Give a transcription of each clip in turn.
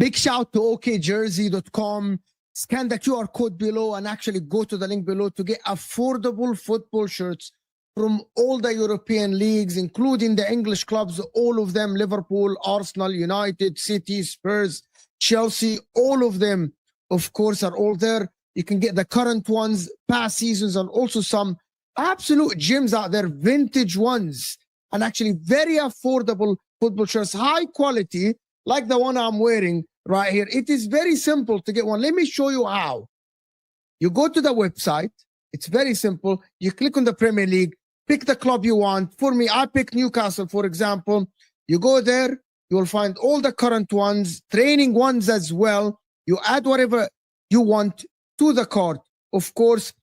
Big shout to okjersey.com. Scan the QR code below and actually go to the link below to get affordable football shirts from all the European leagues, including the English clubs, all of them, Liverpool, Arsenal, United, City, Spurs, Chelsea, all of them, of course, are all there. You can get the current ones, past seasons, and also some absolute gems out there, vintage ones, and actually very affordable football shirts, high quality, like the one I'm wearing right here. It is very simple to get one. Let me show you how. You go to the website. It's very simple. You click on the Premier League, pick the club you want. For me, I pick Newcastle, for example. You go there, you will find all the current ones, training ones as well. You add whatever you want to the cart. Of course,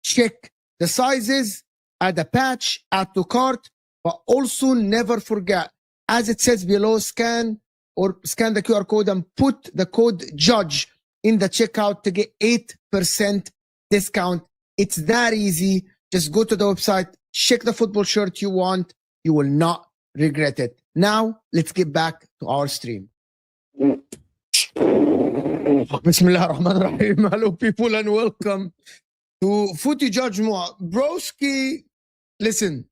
check the sizes, add a patch, add to cart, but also never forget, as it says below, scan the QR code and put the code JUDGE in the checkout to get 8% discount. It's that easy. Just go to the website, check the football shirt you want. You will not regret it. Now, let's get back to our stream. Bismillah ar-Rahman ar-Rahim. Hello, people, and welcome to Footy Judge Moa. Broski, listen,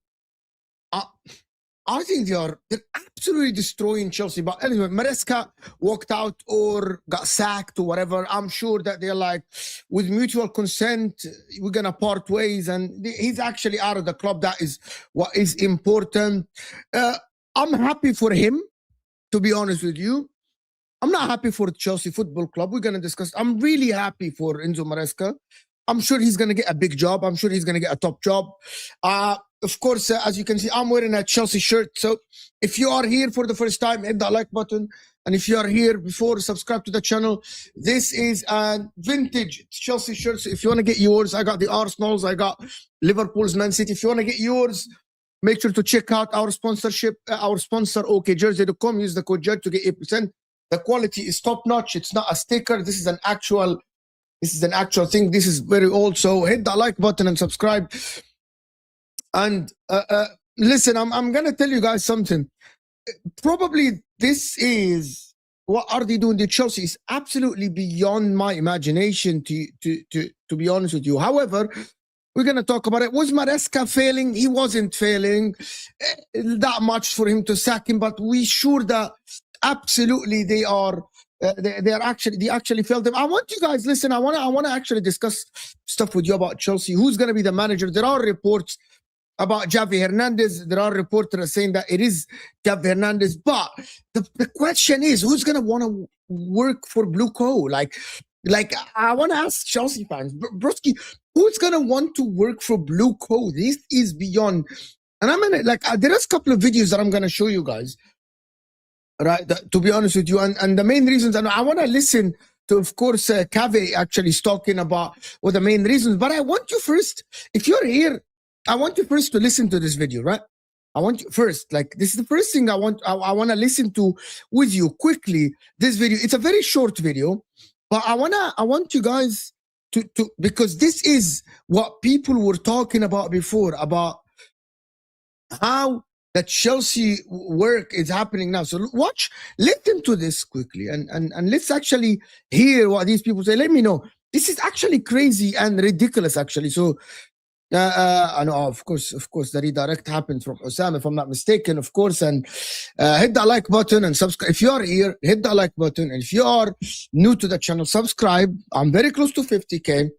I think they're absolutely destroying Chelsea. But anyway, Maresca walked out or got sacked or whatever. I'm sure that they're like, with mutual consent, we're going to part ways. And he's actually out of the club. That is what is important. I'm happy for him, to be honest with you. I'm not happy for Chelsea Football Club. We're going to discuss. I'm really happy for Enzo Maresca. I'm sure he's going to get a big job. I'm sure he's going to get a top job. Of course, as you can see, I'm wearing a Chelsea shirt. So if you are here for the first time, hit that like button. And if you are here before, subscribe to the channel. This is a vintage Chelsea shirt. So if you want to get yours, I got the Arsenals, I got Liverpool's, Man City. If you want to get yours, make sure to check out our sponsorship, our sponsor, okjersey.com. Use the code JUDGE to get 8%. The quality is top notch. It's not a sticker. This is an actual thing. This is very old. So hit the like button and subscribe. And listen, I'm going to tell you guys something. Probably this is, what are they doing to Chelsea is absolutely beyond my imagination, to be honest with you. However, we're going to talk about it. Was Maresca failing? He wasn't failing that much for him to sack him, but we sure that absolutely they are. They actually failed them. I want you guys listen. I want to actually discuss stuff with you about Chelsea. Who's going to be the manager? There are reports about Xavi Hernandez. There are reporters saying that it is Xavi Hernandez. But the question is, who's going to want to work for Blue Co? Like, Like, I want to ask Chelsea fans, broski, who's gonna want to work for Blue Coat? This is beyond. And I'm gonna there is a couple of videos that I'm gonna show you guys, right? To be honest with you, and the main reasons, and I want to listen to, of course, Xavi actually is talking about what the main reasons. But I want you first, if you're here, I want you first to listen to this video, right? I want you first, like, this is the first thing I want to listen to with you quickly. This video, it's a very short video, but I want you guys to because this is what people were talking about before, about how the Chelsea work is happening now. So listen to this quickly, and let's actually hear what these people say. Let me know. This is actually crazy and ridiculous, actually. So, I know, of course, the redirect happens from Osama, if I'm not mistaken, of course. And hit that like button and subscribe. If you are here, hit that like button. And if you are new to the channel, subscribe. I'm very close to 50K.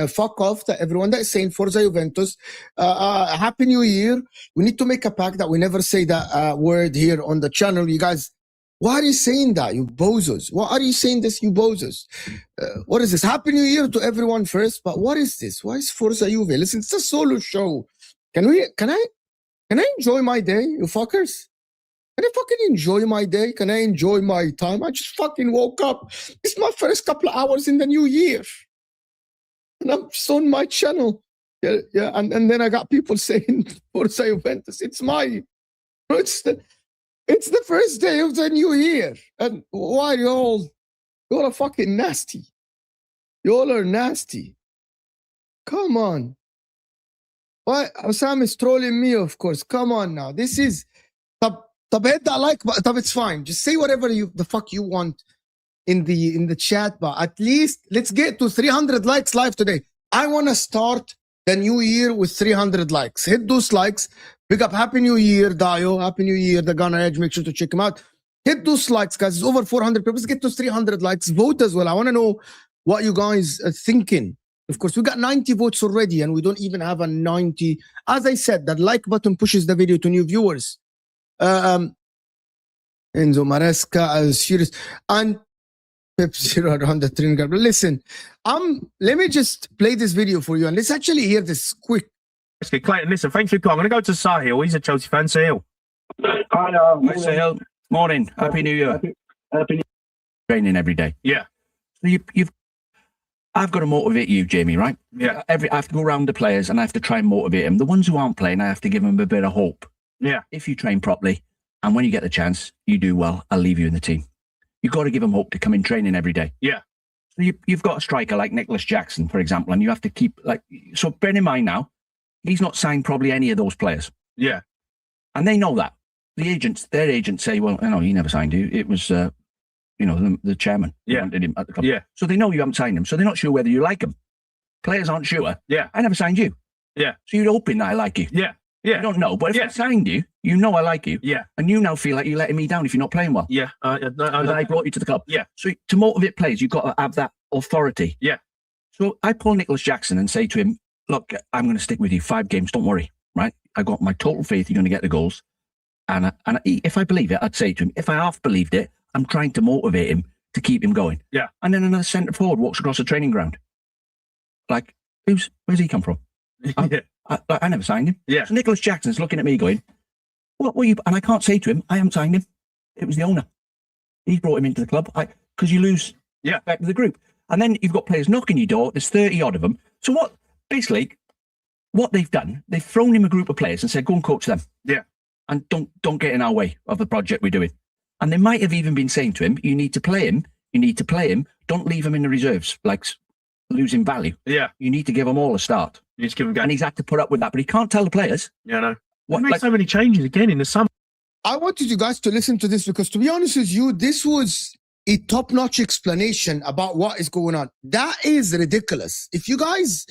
Fuck off to everyone that is saying Forza Juventus. Happy New Year. We need to make a pact that we never say that word here on the channel. You guys, why are you saying that, you bozos? Why are you saying this, you bozos? What is this? Happy New Year to everyone first, but what is this? Why is Forza Juve? Listen, it's a solo show. Can I enjoy my day, you fuckers? Can I fucking enjoy my day? Can I enjoy my time? I just fucking woke up. It's my first couple of hours in the new year. And I'm just on my channel. Yeah, and then I got people saying Forza Juventus. It's the first day of the new year. And why y'all are fucking nasty. Y'all are nasty. Come on. Why? Osam is trolling me, of course. Come on now. This is hit that like button. It's fine. Just say whatever the fuck you want in the chat, but at least let's get to 300 likes live today. I want to start the new year with 300 likes. Hit those likes. Big up. Happy New Year, Dio. Happy New Year, the Gunner Edge. Make sure to check him out. Hit those likes, guys. It's over 400 people. Let's get to 300 likes. Vote as well. I want to know what you guys are thinking. Of course, we got 90 votes already, and we don't even have a 90. As I said, that like button pushes the video to new viewers. Enzo Maresca is serious. And Pepsi around the training ground. But listen, let me just play this video for you, and let's actually hear this quick. Clayton, listen, thanks for coming. I'm going to go to Sahil. He's a Chelsea fan. Sahil. Hi, Sahil. Morning. Happy New Year. Happy New Year. Training every day. Yeah. So I've got to motivate you, Jamie, right? Yeah. I have to go around the players and I have to try and motivate them. The ones who aren't playing, I have to give them a bit of hope. Yeah. If you train properly and when you get the chance, you do well, I'll leave you in the team. You've got to give them hope to come in training every day. Yeah. So you've got a striker like Nicholas Jackson, for example, and you have to keep so bear in mind now, he's not signed probably any of those players. Yeah. And they know that. Their agents say, well, no, he never signed you. It was, the chairman who wanted him at the club. Yeah. So they know you haven't signed him. So they're not sure whether you like him. Players aren't sure. Yeah. I never signed you. Yeah. So you're hoping that I like you. Yeah. Yeah. You don't know. But if I signed you, you know I like you. Yeah. And you now feel like you're letting me down if you're not playing well. Yeah. I brought you to the club. Yeah. So to motivate players, you've got to have that authority. Yeah. So I pull Nicholas Jackson and say to him, look, I'm going to stick with you 5 games. Don't worry. Right? I got my total faith you're going to get the goals. And if I believe it, I'd say to him, if I half believed it, I'm trying to motivate him to keep him going. Yeah. And then another centre forward walks across the training ground. Like, where's he come from? Yeah. I never signed him. Yeah. So Nicholas Jackson's looking at me going, what were you? And I can't say to him, I haven't signed him. It was the owner. He brought him into the club because you lose back to the group. And then you've got players knocking your door. There's 30 odd of them. So what they've done, they've thrown him a group of players and said, go and coach them. Yeah. And don't get in our way of the project we're doing. And they might have even been saying to him, you need to play him. You need to play him. Don't leave him in the reserves, like losing value. Yeah. You need to give them all a start. You just give him and he's had to put up with that, but he can't tell the players. Yeah, no. He made so many changes again in the summer. I wanted you guys to listen to this because, to be honest with you, this was a top-notch explanation about what is going on. That is ridiculous. If you guys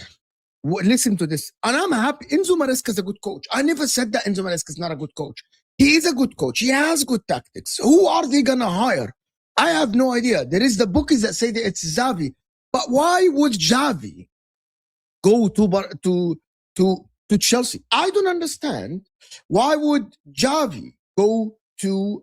listen to this, and I'm happy. Enzo Maresca is a good coach. I never said that Enzo Maresca is not a good coach. He is a good coach. He has good tactics. Who are they gonna hire? I have no idea. There is the bookies that say that it's Xavi, but why would Xavi go to Chelsea? I don't understand. Why would Xavi go to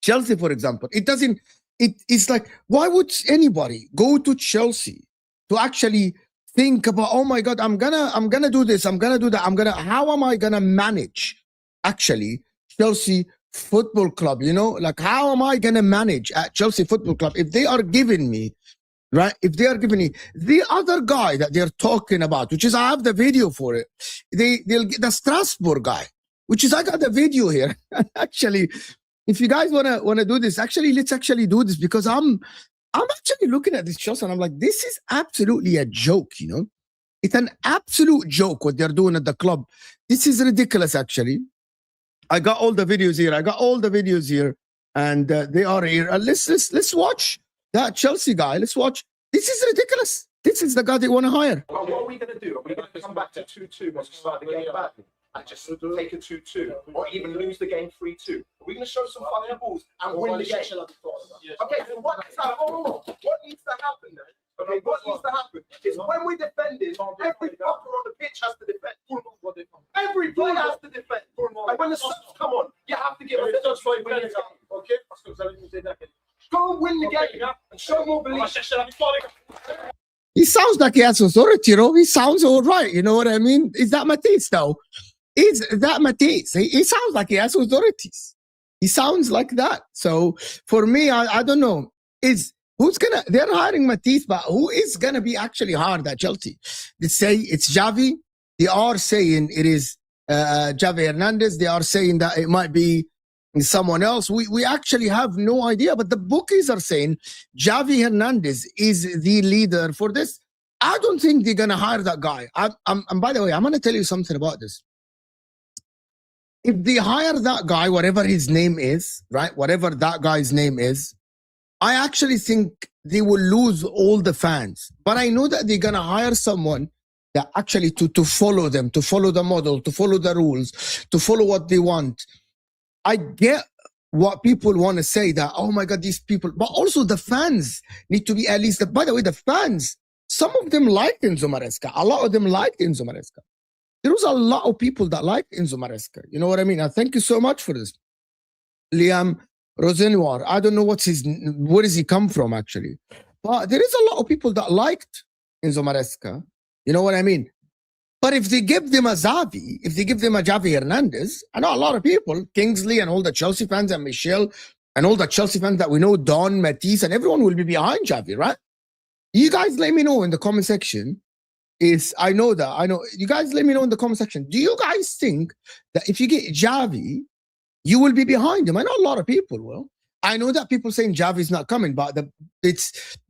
Chelsea, for example? It doesn't. it's like, why would anybody go to Chelsea to actually think about, oh my God, I'm gonna do this, I'm gonna do that, how am I gonna manage actually Chelsea Football Club? You know, like, how am I gonna manage at Chelsea Football Club if they are giving me, right? If they are giving me the other guy that they're talking about, which is, I have the video for it. They'll get the Strasbourg guy, which is, I got the video here. Actually, if you guys wanna do this, actually, let's actually do this, because I'm actually looking at this Chelsea and I'm like, this is absolutely a joke. You know, it's an absolute joke what they're doing at the club. This is ridiculous. Actually, I got all the videos here. And they are here. Let's watch that Chelsea guy. Let's watch. This is ridiculous. This is the guy they want to hire. Well, what are we going to do? Are we going to come back to 2-2 once we start the game back and just take a 2-2, or even lose the game 3-2? Are we going to show some fucking balls and win the game? Okay, so what needs to happen? What needs to happen then? Okay, what needs to happen is when we're defending, every fucker on the pitch has to defend. Every player has to defend. And when the subs come on, you have to give us go and win the game and show more belief. He sounds like he has authority, you know. He sounds all right, you know what I mean? Is that Matisse, though? Is that Matisse? He sounds like he has authorities. He sounds like that. So for me, I don't know. They're hiring Matisse, but who is gonna be actually hired at Chelsea? They say it's Xavi. They are saying it is Xavi Hernandez. They are saying that it might be someone else. We actually have no idea, but the bookies are saying Xavi Hernandez is the leader for this. I don't think they're gonna hire that guy. And by the way, I'm gonna tell you something about this. If they hire that guy, whatever his name is, right? Whatever that guy's name is, I actually think they will lose all the fans. But I know that they're gonna hire someone that actually to follow them, to follow the model, to follow the rules, to follow what they want. I get what people want to say, that, oh my God, these people, but also the fans need to be at least, by the way, the fans, some of them liked Enzo Maresca. A lot of them liked Enzo Maresca. There was a lot of people that liked Enzo Maresca. You know what I mean? I thank you so much for this. Liam Rosenoir, I don't know where does he come from actually? But there is a lot of people that liked Enzo Maresca. You know what I mean? But if they give them a Xavi, if they give them a Xavi Hernandez, I know a lot of people, Kingsley and all the Chelsea fans and Michelle and all the Chelsea fans that we know, Don, Matisse, and everyone will be behind Xavi, right? You guys let me know in the comment section. I know. You guys let me know in the comment section. Do you guys think that if you get Xavi, you will be behind him? I know a lot of people will. I know that people saying Xavi's not coming, but the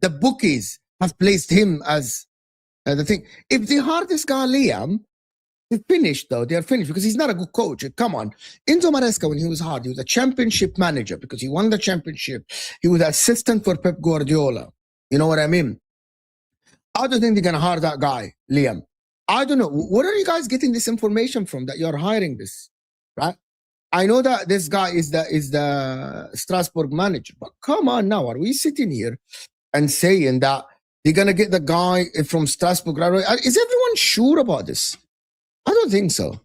bookies have placed him as the thing. If they hire this guy, Liam, they're finished, though. They're finished because he's not a good coach. Come on. Enzo Maresca, when he was hired, he was a championship manager because he won the championship. He was assistant for Pep Guardiola. You know what I mean? I don't think they're going to hire that guy, Liam. I don't know. Where are you guys getting this information from that you're hiring this, right? I know that this guy is the Strasbourg manager, but come on now. Are we sitting here and saying that they're going to get the guy from Strasbourg? Is everyone sure about this? I don't think so.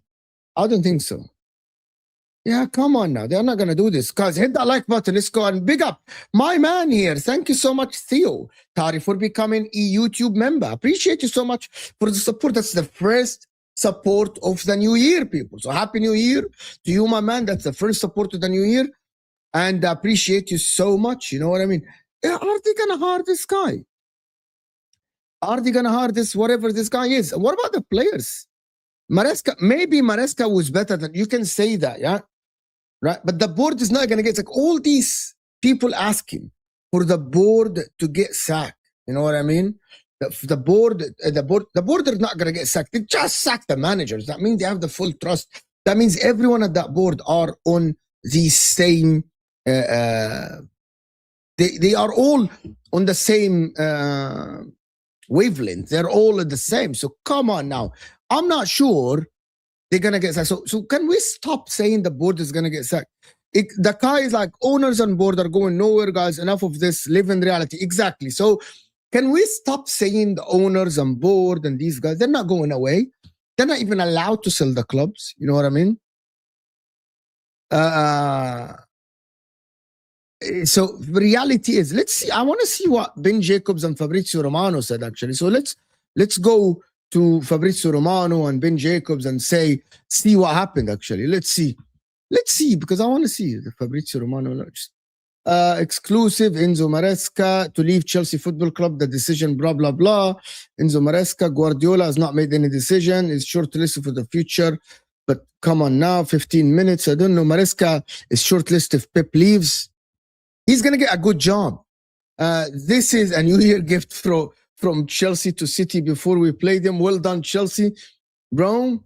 Yeah, come on now. They're not going to do this. Guys, hit that like button. Let's go and big up my man here. Thank you so much, Theo Tari, for becoming a YouTube member. Appreciate you so much for the support. That's the first support of the new year, people. So happy new year to you, my man. That's the first support of the new year. And I appreciate you so much. You know what I mean? Are they going to hire this guy? Are they going to hire this, whatever this guy is? What about the players? Maybe Maresca was better than, you can say that, yeah? Right? But the board is not going to get, like all these people asking for the board to get sacked. You know what I mean? The board are not going to get sacked. They just sack the managers. That means they have the full trust. That means everyone at that board are on the same, they are all on the same wavelength. They're all the same. So come on now. I'm not sure they're going to get sacked. So can we stop saying the board is going to get sacked? The guy is like, owners on board are going nowhere, guys. Enough of this. Live in reality. Exactly. So can we stop saying the owners on board and these guys? They're not going away. They're not even allowed to sell the clubs. You know what I mean? So the reality is, let's see. I want to see what Ben Jacobs and Fabrizio Romano said actually. So let's go to Fabrizio Romano and Ben Jacobs and see what happened actually. Let's see because I want to see the Fabrizio Romano. Exclusive Enzo Maresca to leave Chelsea Football Club. The decision, blah blah blah. Enzo Maresca, Guardiola has not made any decision. Is shortlisted for the future, but come on now, 15 minutes. I don't know. Maresca is shortlisted if Pep leaves. He's gonna get a good job. This is a New Year gift from Chelsea to City before we play them. Well done, Chelsea, bro.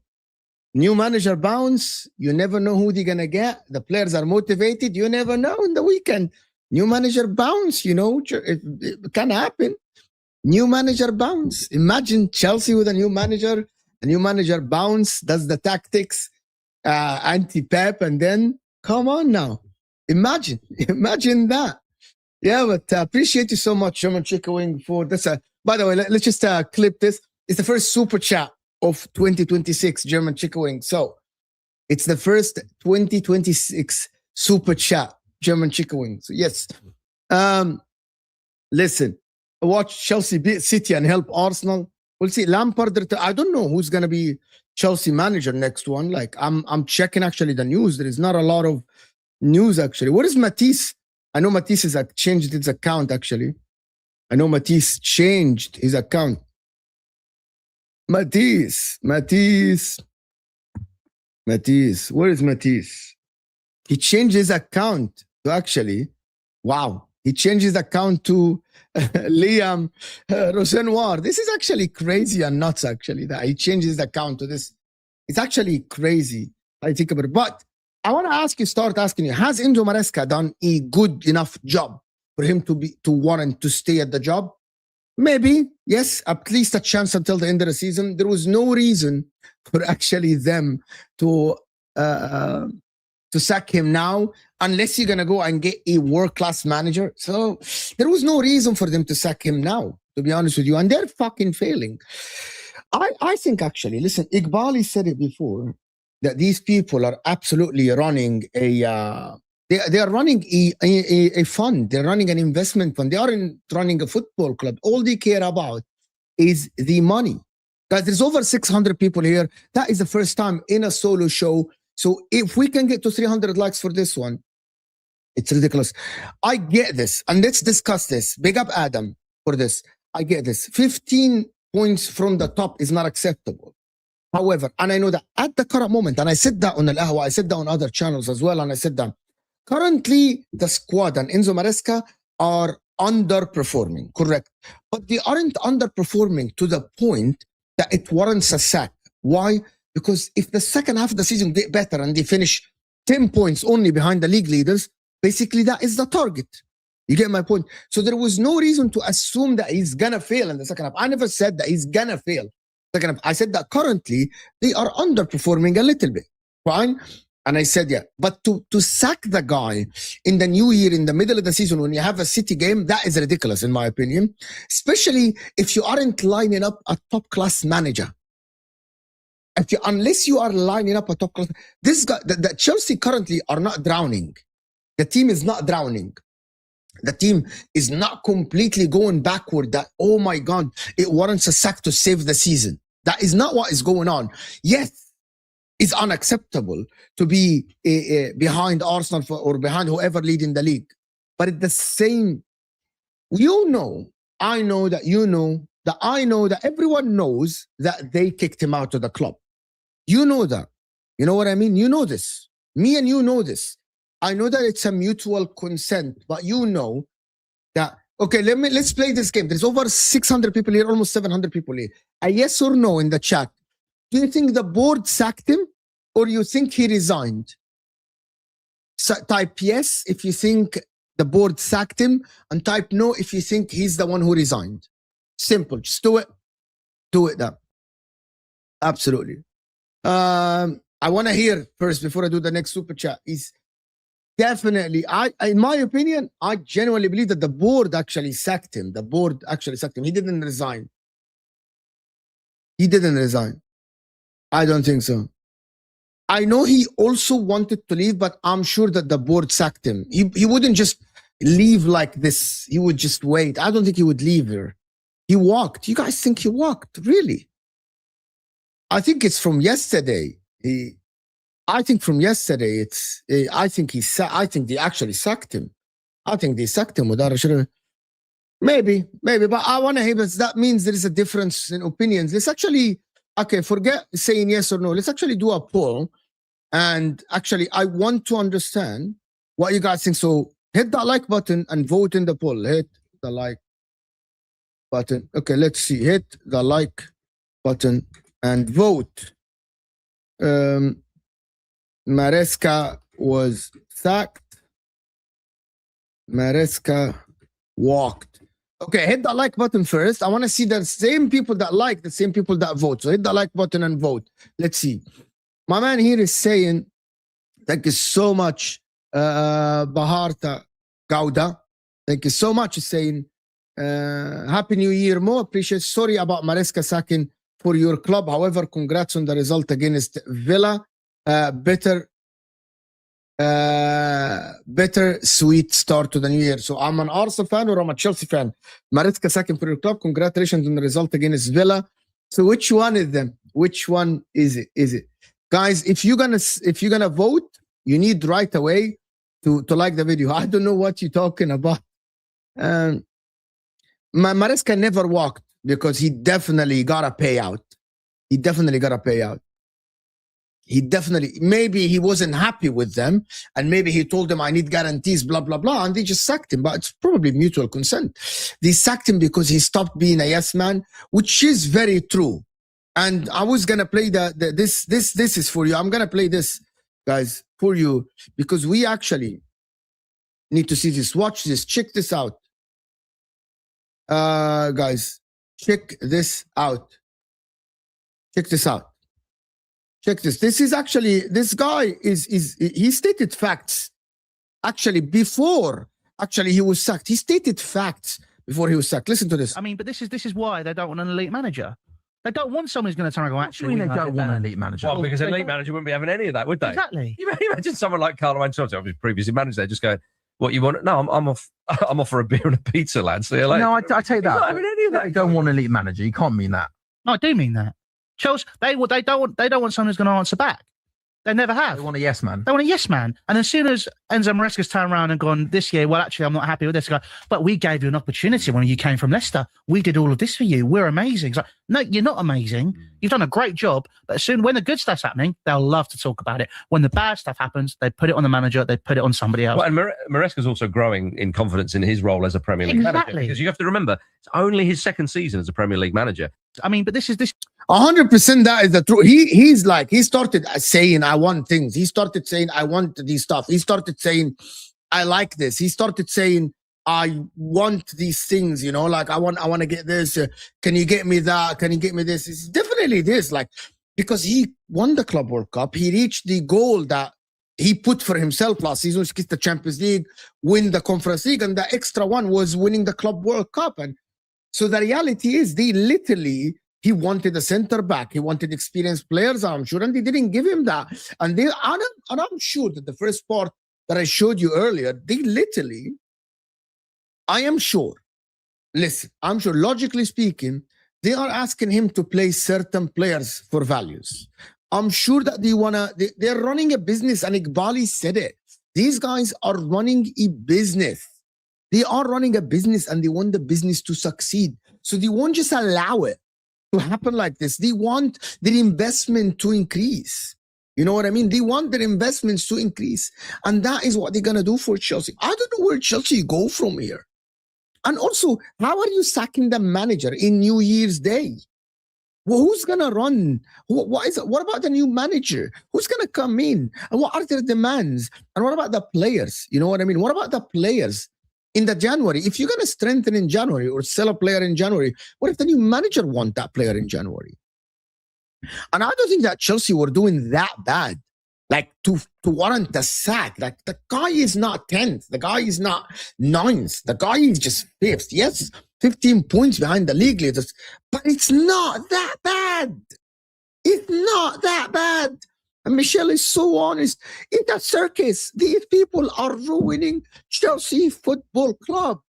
New manager bounce. You never know who they're gonna get. The players are motivated. You never know in the weekend. New manager bounce. You know it can happen. New manager bounce. Imagine Chelsea with a new manager. A new manager bounce. Does the tactics anti-Pep, and then come on now. Imagine that. Yeah, but appreciate you so much, German Chicken Wing, for this. By the way, let's just clip this. It's the first super chat of 2026, German Chicken Wing. So it's the first 2026 super chat, German Chicken Wing. So yes. Listen, watch Chelsea beat City and help Arsenal. We'll see. Lampard, I don't know who's gonna be Chelsea manager next one. Like I'm checking actually the news. There is not a lot of news actually. What is Matisse? I know Matisse has changed his account actually. I know Matisse changed his account. Matisse. Where is Matisse? He changed his account to actually, wow. He changed his account to Liam Rosenoir. This is actually crazy and nuts actually that he changed his account to this. It's actually crazy. I think about it. But I want to start asking you, has Enzo Maresca done a good enough job for him to warrant to stay at the job? Maybe, yes, at least a chance until the end of the season. There was no reason for actually them to sack him now, unless you're going to go and get a world-class manager. So there was no reason for them to sack him now, to be honest with you. And they're fucking failing. I think actually, listen, Iqbali said it before, that these people are absolutely running they are running a fund. They're running an investment fund. They aren't running a football club. All they care about is the money. Guys, there's over 600 people here. That is the first time in a solo show. So if we can get to 300 likes for this one, it's ridiculous. I get this. And let's discuss this. Big up Adam for this. I get this. 15 points from the top is not acceptable. However, and I know that at the current moment, and I said that on Al-Ahwa, I said that on other channels as well, and I said that currently the squad and Enzo Maresca are underperforming, correct? But they aren't underperforming to the point that it warrants a sack. Why? Because if the second half of the season get better and they finish 10 points only behind the league leaders, basically that is the target. You get my point? So there was no reason to assume that he's gonna fail in the second half. I never said that he's gonna fail. I said that currently they are underperforming a little bit. Fine? And I said, yeah, but to sack the guy in the new year, in the middle of the season, when you have a City game, that is ridiculous in my opinion, especially if you aren't lining up a top-class manager. Unless you are lining up a top-class, this guy, the Chelsea currently are not drowning. The team is not drowning. The team is not completely going backward that, oh my God, it warrants a sack to save the season. That is not what is going on. Yes, it's unacceptable to be behind Arsenal or behind whoever leading the league. But at the same, you know, I know that you know, that I know that everyone knows that they kicked him out of the club. You know that. You know what I mean? You know this. Me and you know this. I know that it's a mutual consent, but you know that, okay, let's play this game. There's over 600 people here, almost 700 people here. A yes or no in the chat. Do you think the board sacked him or you think he resigned? So type yes if you think the board sacked him and type no if you think he's the one who resigned. Simple. Just do it. Do it then. Absolutely. I want to hear first before I do the next super chat. Is definitely, in my opinion, I genuinely believe that the board actually sacked him. The board actually sacked him. He didn't resign. He didn't resign. I don't think so. I know he also wanted to leave, but I'm sure that the board sacked him. He wouldn't just leave like this. He would just wait. I don't think he would leave her. He walked. You guys think he walked? Really? I think it's from yesterday. I think from yesterday, I think they actually sacked him. I think they sacked him without a maybe, but I want to hear that means there is a difference in opinions. Let's actually, okay, forget saying yes or no. Let's actually do a poll. And actually, I want to understand what you guys think. So hit that like button and vote in the poll. Hit the like button. Okay, let's see. Hit the like button and vote. Maresca was sacked. Maresca walked. Okay, hit the like button first. I want to see the same people that like, the same people that vote. So hit the like button and vote. Let's see. My man here is saying, thank you so much, Baharta Gauda. Thank you so much. He's saying, Happy New Year, Mo. Appreciate. Sorry about Maresca sacking for your club. However, congrats on the result against Villa. Better sweet start to the new year. So I'm an Arsenal fan or I'm a Chelsea fan. Maresca sacking for your club. Congratulations on the result against Villa. So which one is them? Which one is it? Guys, if you're gonna vote, you need right away to like the video. I don't know what you're talking about. Maresca never walked because he definitely got a payout. Maybe he wasn't happy with them, and maybe he told them, I need guarantees, blah, blah, blah, and they just sacked him. But it's probably mutual consent. They sacked him because he stopped being a yes man, which is very true. And I was gonna play this is for you. I'm gonna play this, guys, for you, because we actually need to see this. Watch this. Check this out. Guys, check this out. Check this out. Check this. This is actually, this guy he stated facts. Actually, before he was sacked. He stated facts before he was sacked. Listen to this. I mean, but this is why they don't want an elite manager. They don't want someone who's going to turn around and go, actually, they don't want an elite manager. Well, because an elite manager wouldn't be having any of that, would they? Exactly. You imagine someone like Carlo Ancelotti, obviously previously managed there, just going, what you want? No, I'm off. I'm off for a beer and a pizza, lad. See you later. No, I take that. Not having any of that. They don't want an elite manager. You can't mean that. No, I do mean that. Chelsea, they don't want someone who's going to answer back. They never have. They want a yes man. They want a yes man. And as soon as Enzo Maresca's turned around and gone this year, well, actually, I'm not happy with this guy, but we gave you an opportunity when you came from Leicester. We did all of this for you. We're amazing. It's like, no, you're not amazing. You've done a great job. But soon, when the good stuff's happening, they'll love to talk about it. When the bad stuff happens, they put it on the manager. They put it on somebody else. Well, and Maresca's also growing in confidence in his role as a Premier League manager. Because you have to remember, it's only his second season as a Premier League manager. I mean, but this is 100%. That is the truth. He started saying, I want things. He started saying, I want these stuff. He started saying, I like this. He started saying, I want these things, you know, like I want to get this. Can you get me that? Can you get me this? It's definitely this, like, because he won the Club World Cup. He reached the goal that he put for himself last season, which is the Champions League, win the Conference League, and the extra one was winning the Club World Cup. And so the reality is he wanted a center back. He wanted experienced players, I'm sure, and they didn't give him that. And I'm sure that the first part that I showed you earlier, I am sure, logically speaking, they are asking him to play certain players for values. I'm sure that they're running a business, and Iqbali said it. These guys are running a business. They are running a business, and they want the business to succeed. So they won't just allow it to happen like this. They want their investment to increase. You know what I mean? They want their investments to increase. And that is what they're going to do for Chelsea. I don't know where Chelsea go from here. And also, how are you sacking the manager in New Year's Day? Well, who's going to run? What about the new manager? Who's going to come in? And what are their demands? And what about the players? You know what I mean? What about the players in the January? If you're going to strengthen in January or sell a player in January, what if the new manager want that player in January? And I don't think that Chelsea were doing that bad, like to warrant the sack. Like, the guy is not 10th. The guy is not 9th. The guy is just 5th. Yes, 15 points behind the league leaders, but it's not that bad. It's not that bad. And Michelle is so honest. In that circus, these people are ruining Chelsea Football Club.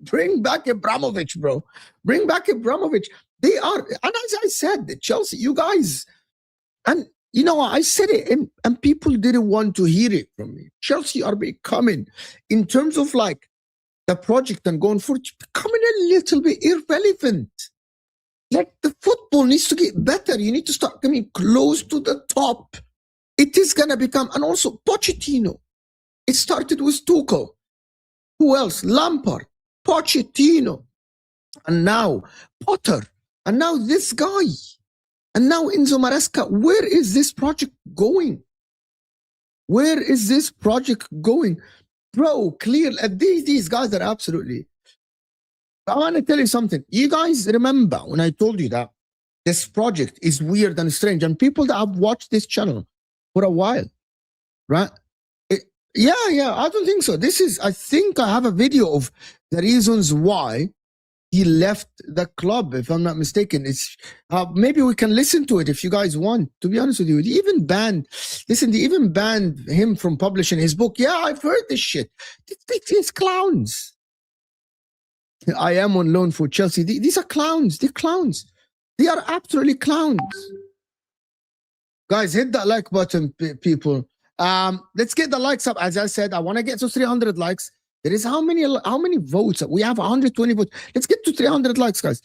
Bring back Abramovich, bro. Bring back Abramovich. They are, and as I said, Chelsea, you guys, and you know, I said it, and people didn't want to hear it from me. Chelsea are becoming, in terms of like the project and going forward, becoming a little bit irrelevant. Like the football needs to get better. You need to start coming close to the top. It is going to become, and also Pochettino. It started with Tuchel. Who else? Lampard, Pochettino, and now Potter, and now this guy, and now Enzo Maresca. Where is this project going? Where is this project going? Bro, clearly, these guys are absolutely. I want to tell you something. You guys remember when I told you that this project is weird and strange, and people that have watched this channel for a while, right? Yeah, I don't think so. I think I have a video of the reasons why he left the club, if I'm not mistaken. It's maybe we can listen to it if you guys want. To be honest with you, they even banned him from publishing his book. Yeah, I've heard this shit. These clowns. I am on loan for Chelsea. These are clowns. They're clowns. They are absolutely clowns. Guys, hit that like button, people. Let's get the likes up. As I said, I want to get to 300 likes. There is how many votes? We have 120 votes. Let's get to 300 likes, guys.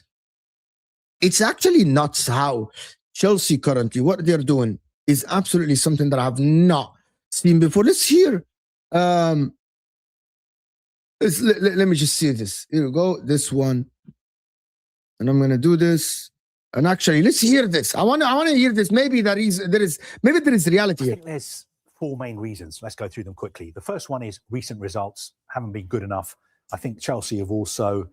It's actually nuts how Chelsea currently, what they're doing is absolutely something that I have not seen before. Let's hear. Let me just see this. Here we go. This one. And I'm going to do this. And actually, let's hear this. I want to hear this. Maybe there is reality here. I think there's four main reasons. Let's go through them quickly. The first one is recent results haven't been good enough. I think Chelsea have also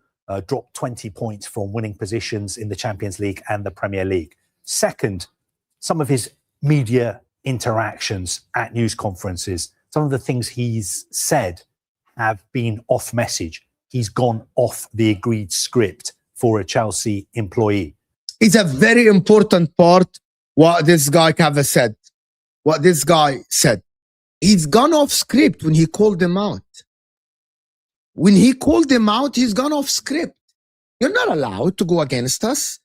dropped 20 points from winning positions in the Champions League and the Premier League. Second, some of his media interactions at news conferences, some of the things he's said have been off message. He's gone off the agreed script for a Chelsea employee. It's a very important part what this guy Xavi said. What this guy said. He's gone off script when he called them out. When he called them out, he's gone off script. You're not allowed to go against us.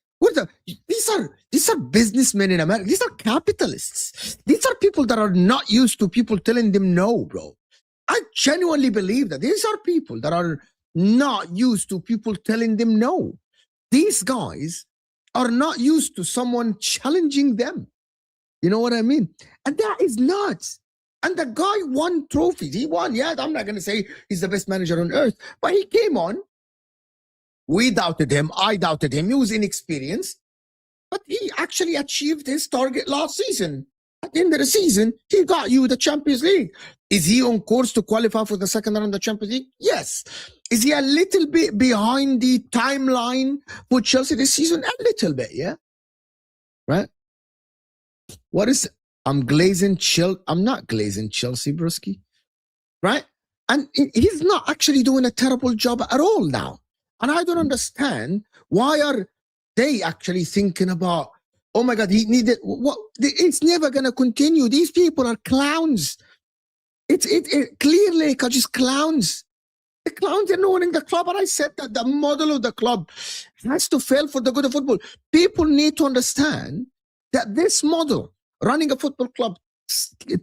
These are businessmen in America. These are capitalists. These are people that are not used to people telling them no, bro. I genuinely believe that these are people that are not used to people telling them no. These guys are not used to someone challenging them. You know what I mean? And that is nuts. And the guy won trophies. He won. Yeah, I'm not going to say he's the best manager on earth, but he came on. We doubted him. I doubted him. He was inexperienced, but he actually achieved his target last season. At the end of the season, he got you the Champions League. Is he on course to qualify for the second round of the Champions League? Yes. Is he a little bit behind the timeline for Chelsea this season? A little bit, yeah. Right? I'm not glazing Chelsea, broski. Right? And he's not actually doing a terrible job at all now. And I don't understand why are they actually thinking about, oh my God, he needed what? It's never gonna continue. These people are clowns. It's clearly just clowns. The clowns are owning the club, and I said that the model of the club has to fail for the good of football. People need to understand that this model, running a football club,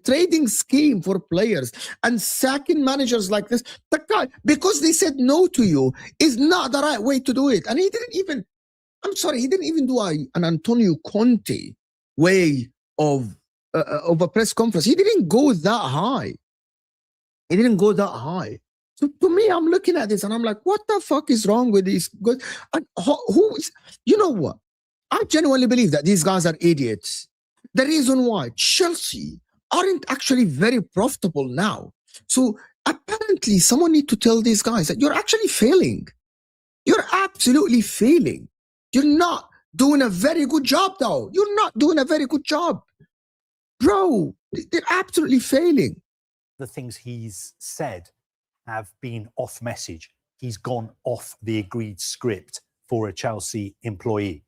trading scheme for players and sacking managers like this, the guy, because they said no to you, is not the right way to do it. And he didn't even do an Antonio Conte way of a press conference. He didn't go that high. So to me, I'm looking at this and I'm like, what the fuck is wrong with these guys? And you know what? I genuinely believe that these guys are idiots. The reason why Chelsea aren't actually very profitable now. So apparently someone need to tell these guys that you're actually failing. You're absolutely failing. You're not doing a very good job, though. You're not doing a very good job. Bro, they're absolutely failing. The things he's said have been off message. He's gone off the agreed script for a Chelsea employee.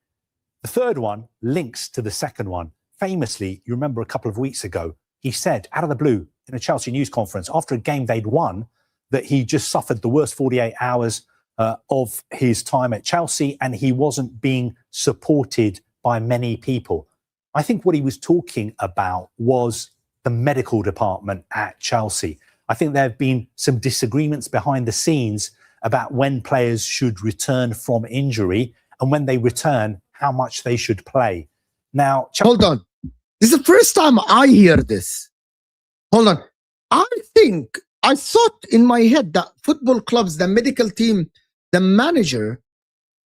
The third one links to the second one. famously, you remember a couple of weeks ago, he said out of the blue in a Chelsea news conference after a game they'd won that he just suffered the worst 48 hours of his time at Chelsea and he wasn't being supported by many people. I think what he was talking about was the medical department at Chelsea. I think there have been some disagreements behind the scenes about when players should return from injury and when they return, how much they should play. Now, hold on. This is the first time I hear this. Hold on. I thought in my head that football clubs, the medical team, the manager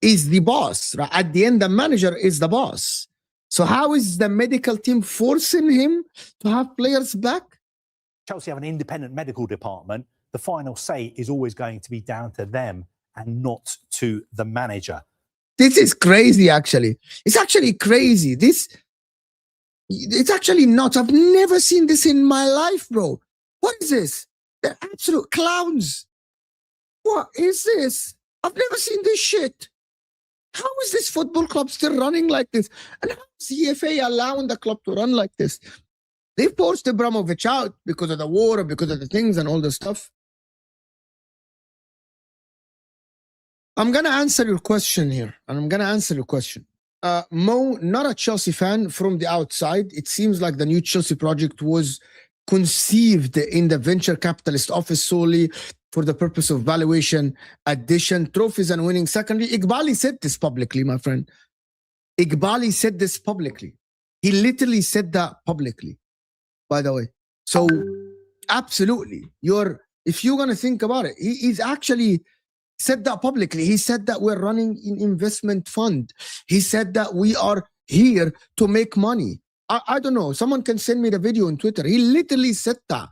is the boss. Right? At the end, the manager is the boss. So how is the medical team forcing him to have players back? Chelsea have an independent medical department. The final say is always going to be down to them and not to the manager. This is crazy, actually. It's actually crazy. It's actually not. I've never seen this in my life, bro. What is this? They're absolute clowns. What is this? I've never seen this shit. How is this football club still running like this? And how is the FA allowing the club to run like this? They forced Abramovich out because of the war, because of the things and all the stuff. I'm going to answer your question here. And I'm going to answer your question. Mo, not a Chelsea fan from the outside. It seems like the new Chelsea project was conceived in the venture capitalist office solely for the purpose of valuation, addition, trophies, and winning. Secondly, Iqbali said this publicly, my friend. Iqbali said this publicly. He literally said that publicly, by the way. So, absolutely. If you're going to think about it, he's actually said that publicly. He said that we're running an investment fund. He said that we are here to make money. I don't know. Someone can send me the video on Twitter. He literally said that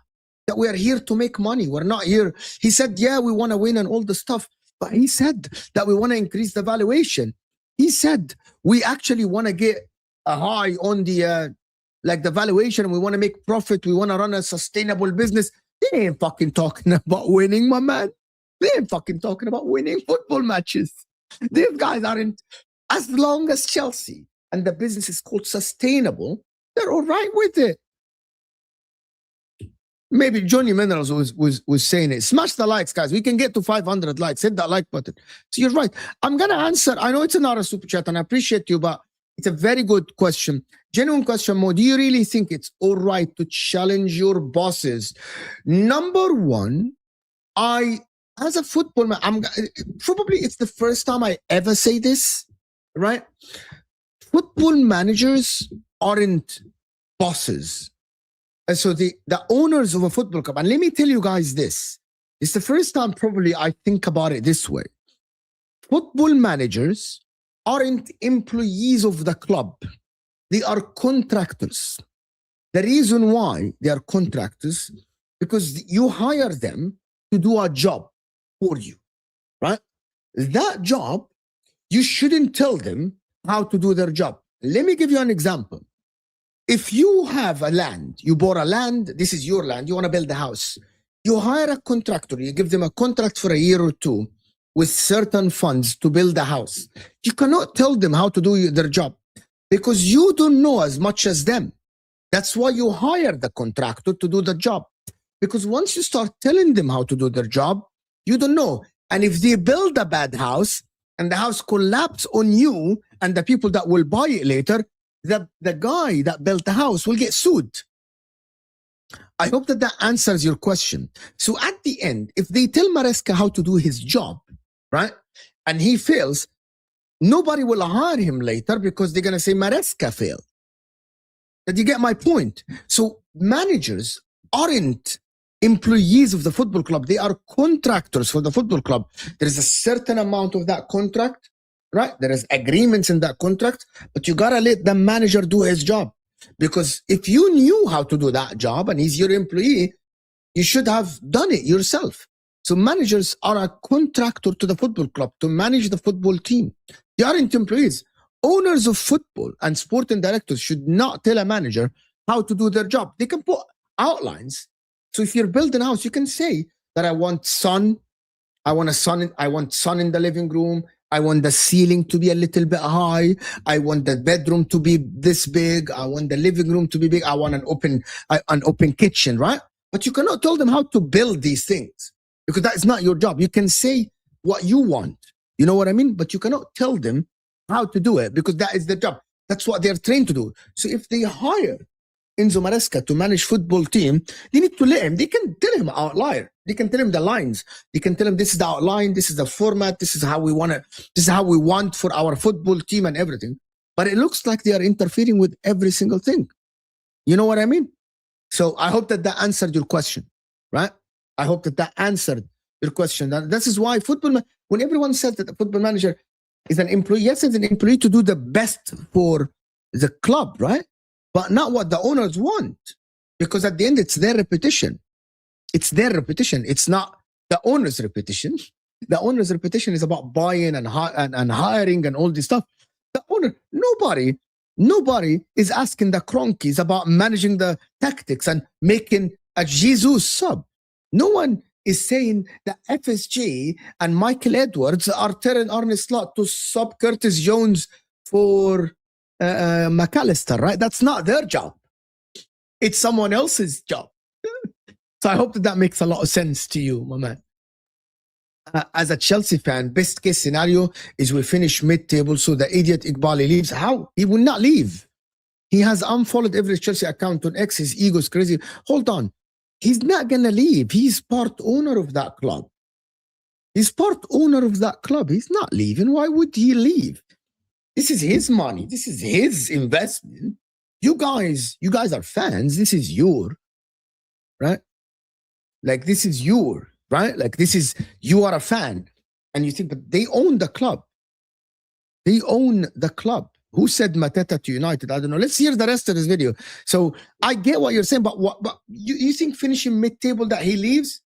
we are here to make money. We're not here. He said, yeah, we want to win and all the stuff. But he said that we want to increase the valuation. He said we actually want to get a high on the the valuation. We want to make profit. We want to run a sustainable business. They ain't fucking talking about winning, my man. They ain't fucking talking about winning football matches. These guys aren't. As long as Chelsea and the business is called sustainable, they're all right with it. Maybe Johnny Minerals was saying it. Smash the likes, guys. We can get to 500 likes. Hit that like button. So you're right. I'm going to answer. I know it's not a super chat and I appreciate you, but it's a very good question. Genuine question, Mo. Do you really think it's all right to challenge your bosses? Number one, as a football man, probably it's the first time I ever say this, right? Football managers aren't bosses. And so the owners of a football club, and let me tell you guys this, it's the first time probably I think about it this way. Football managers aren't employees of the club. They are contractors. The reason why they are contractors, because you hire them to do a job for you, right? That job, you shouldn't tell them how to do their job. Let me give you an example. If you have a land, you bought a land, this is your land, you want to build a house. You hire a contractor, you give them a contract for a year or two with certain funds to build a house. You cannot tell them how to do their job because you don't know as much as them. That's why you hire the contractor to do the job. Because once you start telling them how to do their job, you don't know. And if they build a bad house and the house collapses on you and the people that will buy it later, the guy that built the house will get sued. I hope that answers your question. So at the end, if they tell Maresca how to do his job, right, and he fails, nobody will hire him later because they're going to say Maresca failed. Did you get my point? So managers aren't employees of the football club. They are contractors for the football club. There is a certain amount of that contract, right? There is agreements in that contract, but you got to let the manager do his job. Because if you knew how to do that job and he's your employee, you should have done it yourself. So managers are a contractor to the football club to manage the football team. They aren't employees. Owners of football and sporting directors should not tell a manager how to do their job. They can put outlines. So if you're building a house, you can say that I want sun in the living room. I want the ceiling to be a little bit high. I want the bedroom to be this big. I want the living room to be big. I want an open kitchen, right? But you cannot tell them how to build these things because that is not your job. You can say what you want. You know what I mean? But you cannot tell them how to do it because that is the job. That's what they're trained to do. So if they hire Enzo Maresca to manage football team, they need to let him. They can tell him outlier. They can tell him the lines. They can tell him this is the outline. This is the format. This is how we want it. This is how we want for our football team and everything. But it looks like they are interfering with every single thing. You know what I mean? So I hope that that answered your question, right? I hope that that answered your question. And this is why when everyone said that the football manager is an employee, yes, it's an employee to do the best for the club, right? But not what the owners want. Because at the end, it's their reputation. It's their reputation. It's not the owner's reputation. The owner's reputation is about buying and hiring and all this stuff. The owner, nobody is asking the Cronkies about managing the tactics and making a Jesus sub. No one is saying that FSG and Michael Edwards are telling Arne Slot to sub Curtis Jones for McAllister, right? That's not their job. It's someone else's job. So I hope that that makes a lot of sense to you, my man. As a Chelsea fan, best case scenario is we finish mid-table so the idiot Iqbali leaves. How? He will not leave. He has unfollowed every Chelsea account on X. His ego is crazy. Hold on. He's not going to leave. He's part owner of that club. He's part owner of that club. He's not leaving. Why would he leave? This is his money. This is his investment. You guys are fans. This is your, right? Like this is your, right? Like this is, you are a fan. And you think, but they own the club. They own the club. Who said Mateta to United? I don't know. Let's hear the rest of this video. So I get what you're saying, but you think finishing mid-table that he leaves?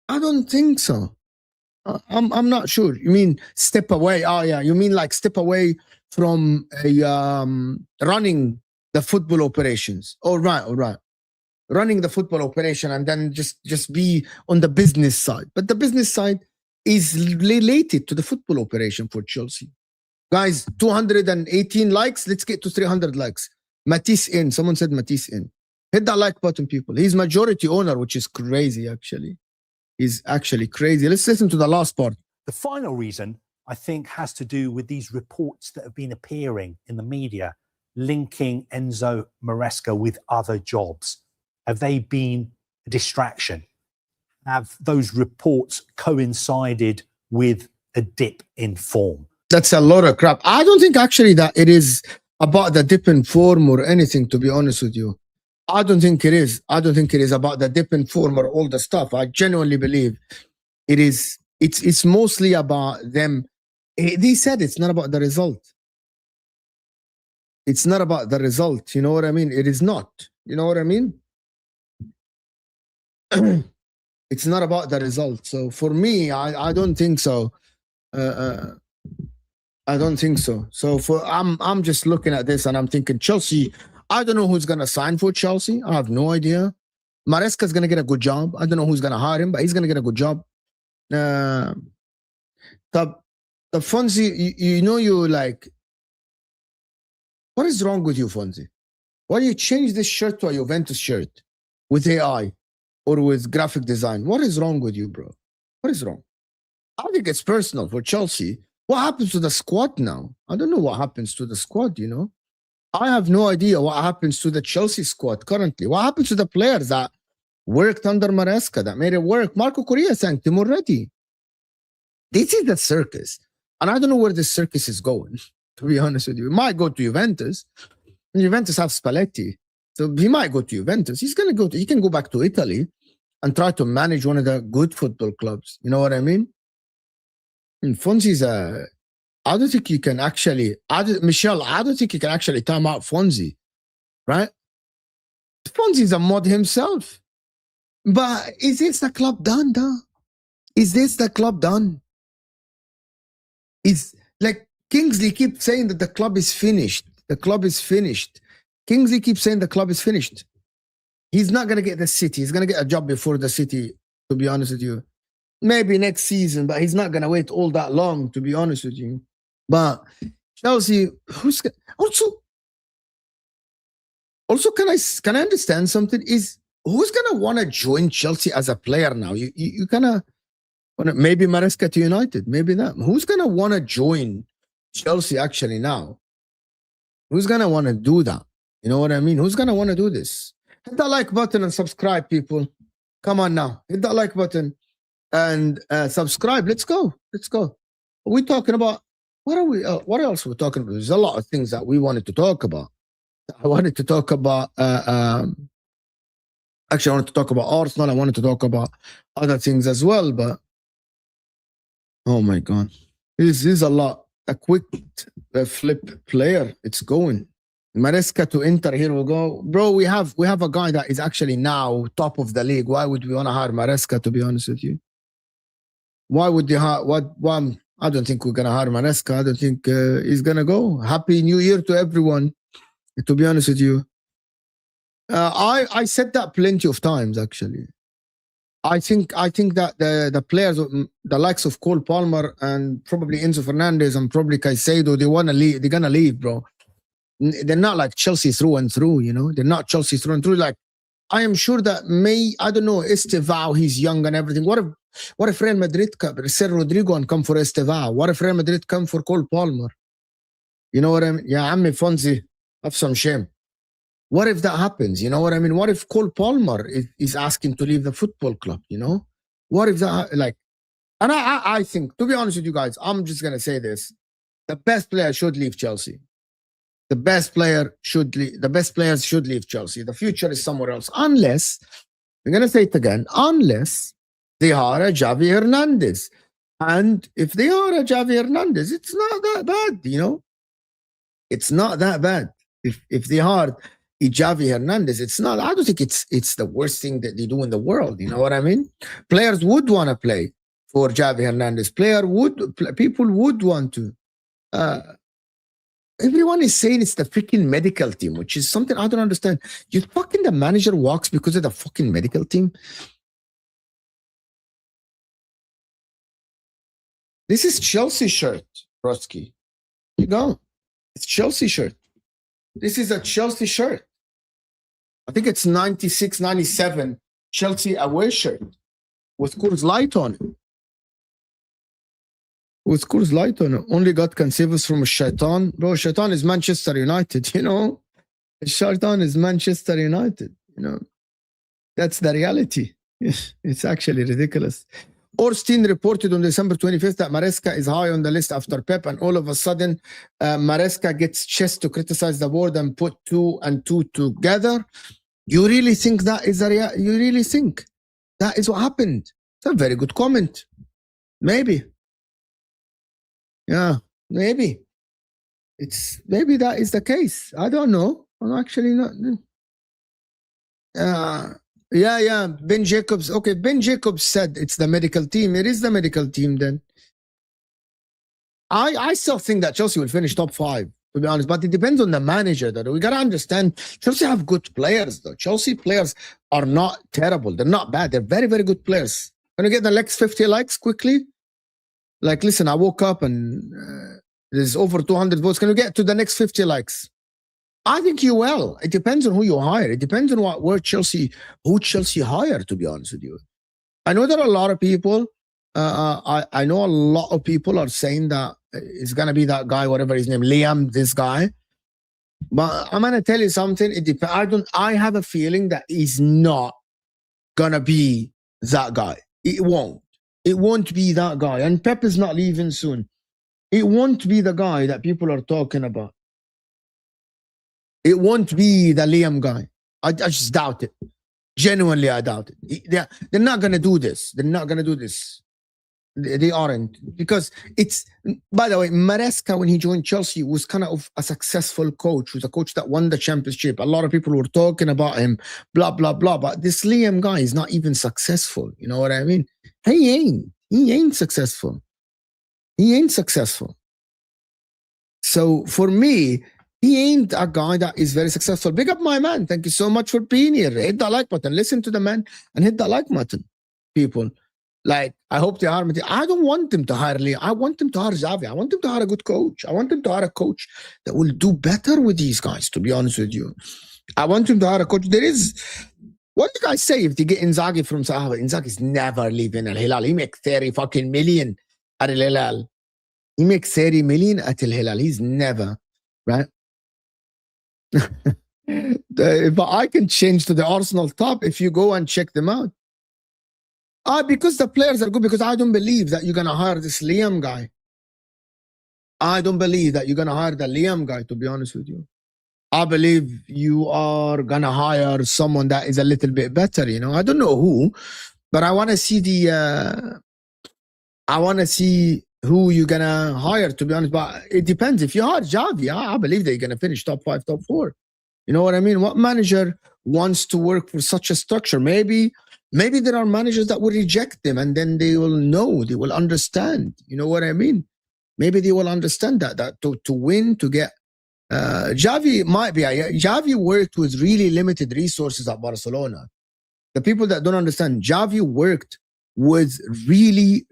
I don't think so. I'm not sure. You mean step away? Oh yeah, you mean like step away from running the football operations? All right. Running the football operation and then just be on the business side. But the business side is related to the football operation for Chelsea. Guys, 218 likes. Let's get to 300 likes. Matisse in. Someone said Matisse in. Hit that like button, people. He's majority owner, which is crazy, actually. He's actually crazy. Let's listen to the last part. The final reason, I think, has to do with these reports that have been appearing in the media linking Enzo Maresca with other jobs. Have they been a distraction? Have those reports coincided with a dip in form? That's a lot of crap. I don't think actually that it is about the dip in form or anything, to be honest with you. I don't think it is. I don't think it is about the dip in form or all the stuff. I genuinely believe it is. It's mostly about them. They said it's not about the result. It's not about the result. You know what I mean? It is not. You know what I mean? It's not about the result. So for me, I don't think so. I don't think so. So I'm just looking at this and I'm thinking Chelsea. I don't know who's gonna sign for Chelsea. I have no idea. Maresca's gonna get a good job. I don't know who's gonna hire him, but he's gonna get a good job. The Fonzie, you know, you like. What is wrong with you, Fonzie? Why do you change this shirt to a Juventus shirt with AI or with graphic design? What is wrong with you, bro? What is wrong? I think it's personal for Chelsea. What happens to the squad now? I don't know what happens to the squad, you know? I have no idea what happens to the Chelsea squad currently. What happens to the players that worked under Maresca, that made it work? Marco Correa thanked him already. This is the circus. And I don't know where this circus is going, to be honest with you. It might go to Juventus. And Juventus have Spalletti. So he might go to Juventus. He can go back to Italy and try to manage one of the good football clubs. You know what I mean? And Fonzie's I don't think you can actually, Michelle, I don't think you can actually time out Fonzie, right? Fonzie's a mod himself. But is this the club done, though? Is this the club done? Is like Kingsley keeps saying that the club is finished. The club is finished. Kingsley keeps saying the club is finished. He's not going to get the City. He's going to get a job before the City, to be honest with you. maybe next season, but he's not gonna wait all that long, to be honest with you. But Chelsea, also can I understand something? Is who's gonna want to join Chelsea as a player now? You kind of maybe Maresca to United, maybe that. Who's gonna want to join Chelsea actually now? Who's gonna want to do that? You know what I mean? Who's gonna want to do this? Hit that like button and subscribe, people. Come on now, hit that like button and subscribe. Let's go. Let's go. We're talking about what are we? What else are we talking about? There's a lot of things that we wanted to talk about. I wanted to talk about. Actually, I wanted to talk about Arsenal. I wanted to talk about other things as well. But oh my God, this is a lot. A quick flip player. It's going. Maresca to Inter. Here we go, bro. We have a guy that is actually now top of the league. Why would we want to hire Maresca? To be honest with you, why would they hire? Why? I don't think we're gonna hire Maresca. I don't think he's gonna go. Happy New Year to everyone. To be honest with you, I said that plenty of times. Actually, I think that the players, the likes of Cole Palmer and probably Enzo Fernandez and probably Caicedo, they wanna leave. They're gonna leave, bro. They're not like Chelsea through and through. You know, they're not Chelsea through and through. Like I am sure that I don't know, Estevao, he's young and everything. What if Real Madrid come, sell Rodrigo and come for Estevao? What if Real Madrid come for Cole Palmer? You know what I mean? Yeah, Ammi Fonzie, have some shame. What if that happens? You know what I mean? What if Cole Palmer is asking to leave the football club? You know? What if that, like, and I think, to be honest with you guys, I'm just going to say this. The best player should leave Chelsea. The best players should leave Chelsea. The future is somewhere else. Unless, I'm going to say it again, unless they hire a Xavi Hernandez. And if they hire a Xavi Hernandez, it's not that bad, you know? It's not that bad. If they hire a Xavi Hernandez, it's not, I don't think it's the worst thing that they do in the world, you know what I mean? Players would want to play for Xavi Hernandez. People would want to. Everyone is saying it's the freaking medical team, which is something I don't understand. The manager walks because of the fucking medical team. This is Chelsea shirt, Brodsky. You go. It's Chelsea shirt. This is a Chelsea shirt. I think it's 96, 97 Chelsea away shirt with Coors Light on it. With Coors Light on it. Only God can save us from a shaitan. Bro, shaitan is Manchester United, you know? Shaitan is Manchester United, you know? That's the reality. It's actually ridiculous. Orstein reported on December 25th that Maresca is high on the list after Pep, and all of a sudden, Maresca gets chess to criticize the board and put 2 and 2 together. You really think that is you really think that is what happened? It's a very good comment. Maybe. Yeah, maybe. Maybe that is the case. I don't know. I'm actually not. Yeah. Ben Jacobs. Okay, Ben Jacobs said it's the medical team. It is the medical team then. I still think that Chelsea will finish top 5, to be honest, but it depends on the manager. Though. We got to understand, Chelsea have good players, though. Chelsea players are not terrible. They're not bad. They're very, very good players. Can we get the next 50 likes quickly? Like, listen, I woke up and there's over 200 votes. Can we get to the next 50 likes? I think you will. It depends on who you hire. It depends on who Chelsea hire, to be honest with you. I know that a lot of people, I know a lot of people are saying that it's going to be that guy, whatever his name, Liam, this guy. But I'm going to tell you something. It depends. I have a feeling that he's not going to be that guy. It won't. It won't be that guy. And Pep is not leaving soon. It won't be the guy that people are talking about. It won't be the Liam guy. I just doubt it. Genuinely, I doubt it. They're not going to do this. They're not going to do this. They aren't. Because it's, by the way, Maresca, when he joined Chelsea, was kind of a successful coach. Was a coach that won the championship. A lot of people were talking about him, blah, blah, blah. But this Liam guy is not even successful. You know what I mean? He ain't successful. He ain't successful. So for me, he ain't a guy that is very successful. Big up my man. Thank you so much for being here. Hit that like button. Listen to the man and hit that like button, people. Like, I hope they hire me. I don't want them to hire Liam. I want them to hire Xavi. I want them to hire a good coach. I want them to hire a coach that will do better with these guys, to be honest with you. I want them to hire a coach. There is, what do you guys say if they get Inzaghi from Sahaba? Inzaghi's never leaving Al Hilal. He makes 30 fucking million at Al Hilal. He makes 30 million at Al Hilal. He's never, right? But I can change to the Arsenal top if you go and check them out. Because the players are good, because I don't believe that you're going to hire this Liam guy. I don't believe that you're going to hire the Liam guy, to be honest with you. I believe you are going to hire someone that is a little bit better, you know. I don't know who, but I want to see who you're going to hire, to be honest. But it depends. If you hire Xavi, I believe they're going to finish top 5, top 4. You know what I mean? What manager wants to work for such a structure? Maybe there are managers that will reject them, and then they will know, they will understand. You know what I mean? Maybe they will understand that to win, to get Xavi might be. Xavi worked with really limited resources at Barcelona. The people that don't understand, Xavi worked with really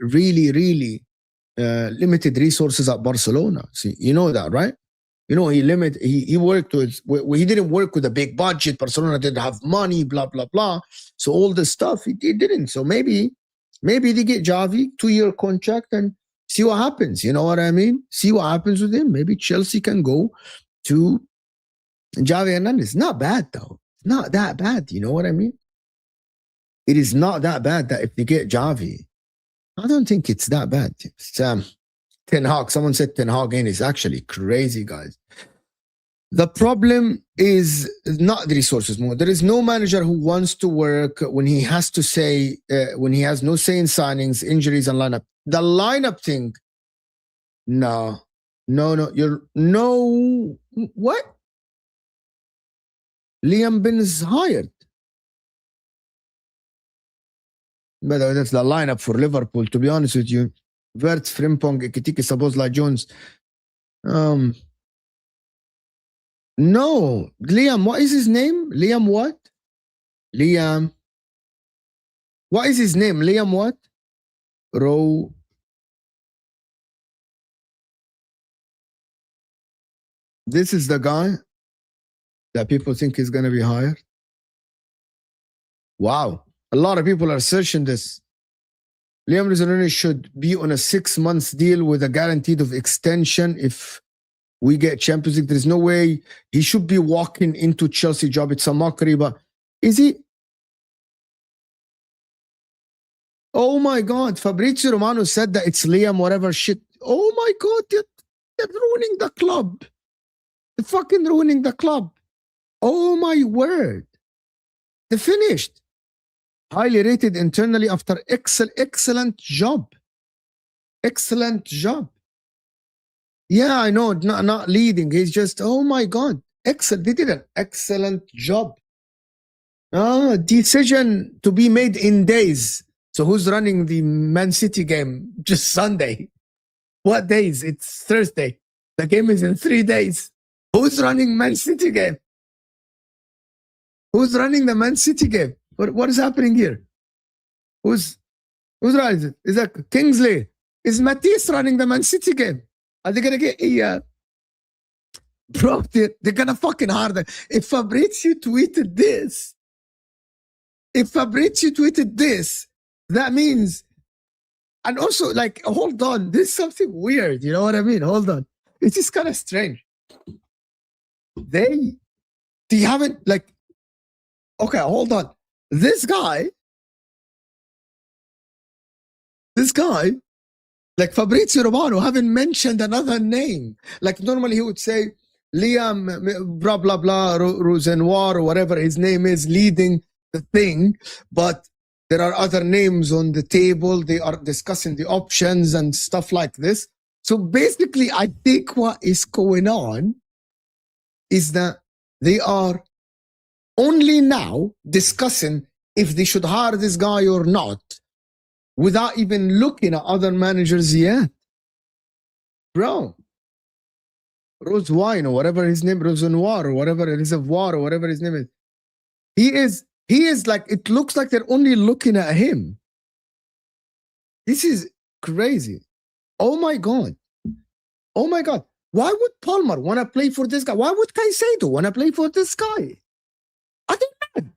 limited resources at Barcelona. See, you know that, right? You know, he worked with, he didn't work with a big budget. Barcelona didn't have money, blah, blah, blah. So all this stuff, he didn't. So maybe they get Xavi, 2-year contract, and see what happens. You know what I mean? See what happens with him. Maybe Chelsea can go to Xavi Hernandez. Not bad, though. Not that bad. You know what I mean? It is not that bad that if they get Xavi, I don't think it's that bad. It's, Ten Hag. Someone said Ten Hag again is actually crazy, guys. The problem is not the resources more. There is no manager who wants to work when he has to say, when he has no say in signings, injuries, and lineup. The lineup thing, no, what? Liam Ben is hired. By the way, that's the lineup for Liverpool, to be honest with you. Vert, Frimpong, Ekitike, Sabozla, Jones. No. Liam, what is his name? Liam what? Liam. What is his name? Liam what? Row. This is the guy that people think is going to be hired. Wow. A lot of people are searching this. Liam Rizzolini should be on a 6-month deal with a guaranteed of extension if we get Champions League. There's no way he should be walking into Chelsea job. It's a mockery, but is he? Oh my God. Fabrizio Romano said that it's Liam, whatever shit. Oh my God. They're ruining the club. They're fucking ruining the club. Oh my word. They're finished. Highly rated internally after excellent job. Excellent job. Yeah, I know, not leading. He's just, oh my God. Excellent. They did an excellent job. Decision to be made in days. So who's running the Man City game? Just Sunday. What days? It's Thursday. The game is in 3 days. Who's running Man City game? Who's running the Man City game? What is happening here? Who's running? Is that Kingsley? Is Matisse running the Man City game? Are they gonna get a bro? They're gonna fucking hard. If Fabrizio tweeted this, that means, and also like, hold on, there's something weird. You know what I mean? Hold on, it's just kind of strange. They haven't like. Okay, hold on. This guy, like Fabrizio Romano, haven't mentioned another name. Like normally he would say Liam, blah, blah, blah, Rosenoir, or whatever his name is, leading the thing. But there are other names on the table. They are discussing the options and stuff like this. So basically, I think what is going on is that they are only now discussing if they should hire this guy or not without even looking at other managers yet. Bro. Rose Wine or whatever his name, Rosenoir or whatever, Reservoir or whatever his name is. He is like, it looks like they're only looking at him. This is crazy. Oh my God. Oh my God. Why would Palmer want to play for this guy? Why would Caicedo want to play for this guy? Are they mad?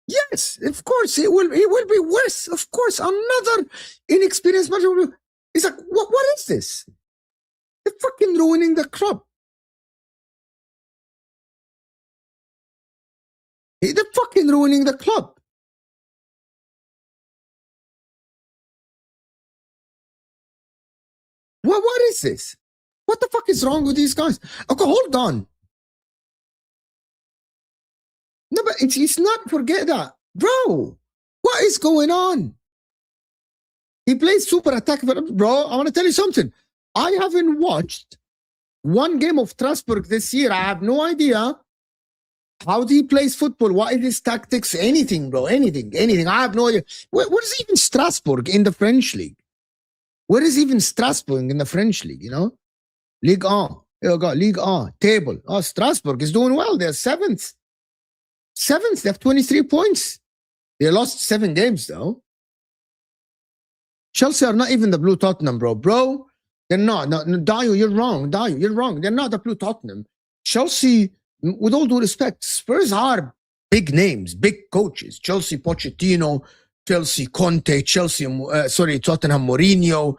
Yes, of course it will be worse. Of course, another inexperienced manager will be. It's like, what is this? They're fucking ruining the club. They're fucking ruining the club. What is this? What the fuck is wrong with these guys? Okay, hold on. No, but it's not, forget that. Bro, what is going on? He plays super attack. Bro, I want to tell you something. I haven't watched one game of Strasbourg this year. I have no idea how he plays football. What is his tactics? Anything, bro. Anything. I have no idea. Where is even Strasbourg in the French league? Where is even Strasbourg in the French league, you know? Ligue 1. You got Ligue 1. Table. Oh, Strasbourg is doing well. They're seventh. Seventh. They have 23 points. They lost 7 games, though. Chelsea are not even the Blue Tottenham, bro. Bro, they're not. No, Dio, you're wrong. Dio, you're wrong. They're not the Blue Tottenham. Chelsea, with all due respect, Spurs are big names, big coaches. Chelsea, Pochettino, Chelsea, Conte, Tottenham, Mourinho.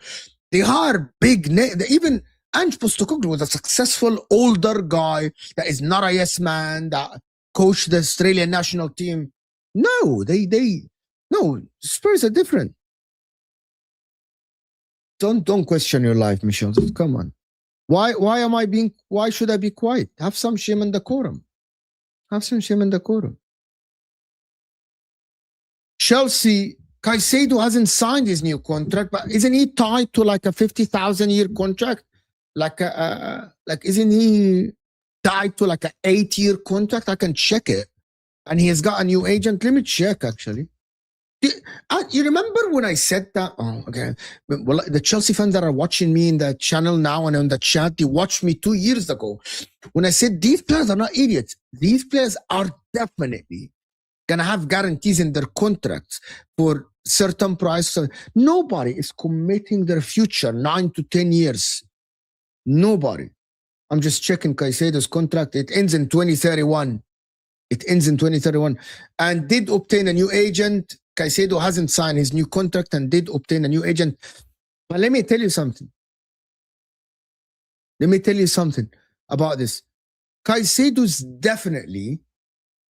They are big names. Even Ange Postecoglou was a successful older guy that is not a yes man, that coached the Australian national team. No, no, Spurs are different. Don't question your life, Michel. Come on. Why should I be quiet? Have some shame and decorum. Have some shame and decorum. Chelsea, Caicedo hasn't signed his new contract, but isn't he tied to like a 50,000 year contract? Like isn't he tied to like an 8-year contract? I can check it. And he has got a new agent. Let me check actually. You remember when I said that? Oh, okay. Well, the Chelsea fans that are watching me in the channel now and on the chat, they watched me 2 years ago when I said these players are not idiots. These players are definitely gonna have guarantees in their contracts for certain price. Nobody is committing their future 9 to 10 years. Nobody. I'm just checking Caicedo's contract. It ends in 2031. It ends in 2031 and did obtain a new agent. Caicedo hasn't signed his new contract and did obtain a new agent. But let me tell you something. Let me tell you something about this. Caicedo's definitely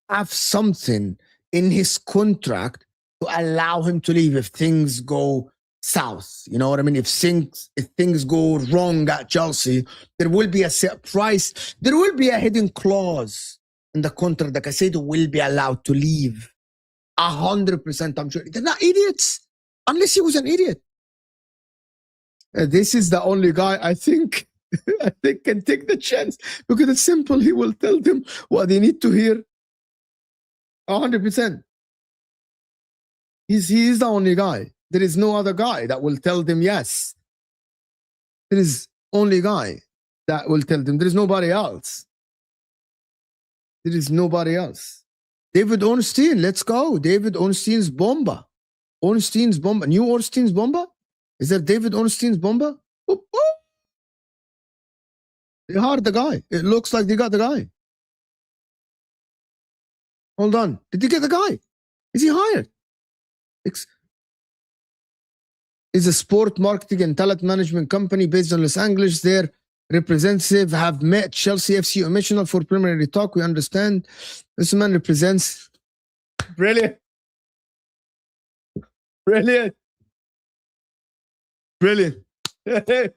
have something in his contract to allow him to leave if things go south. You know what I mean? If things go wrong at Chelsea, there will be a set price. There will be a hidden clause in the contract that Caicedo will be allowed to leave. 100%, I'm sure. They're not idiots, unless he was an idiot. This is the only guy I think can take the chance because it's simple. He will tell them what they need to hear. 100%. He is the only guy. There is no other guy that will tell them yes. There is only guy that will tell them. There is nobody else. There is nobody else. David Ornstein, let's go. David Ornstein's Bomba. Ornstein's Bomba. New Ornstein's Bomba? Is that David Ornstein's Bomba? Oop, oop. They hired the guy. It looks like they got the guy. Hold on. Did they get the guy? Is he hired? Is a sport marketing and talent management company based in Los Angeles. Their representative have met Chelsea FC commissioner for preliminary talk. We understand this man represents. Brilliant. Brilliant. Brilliant.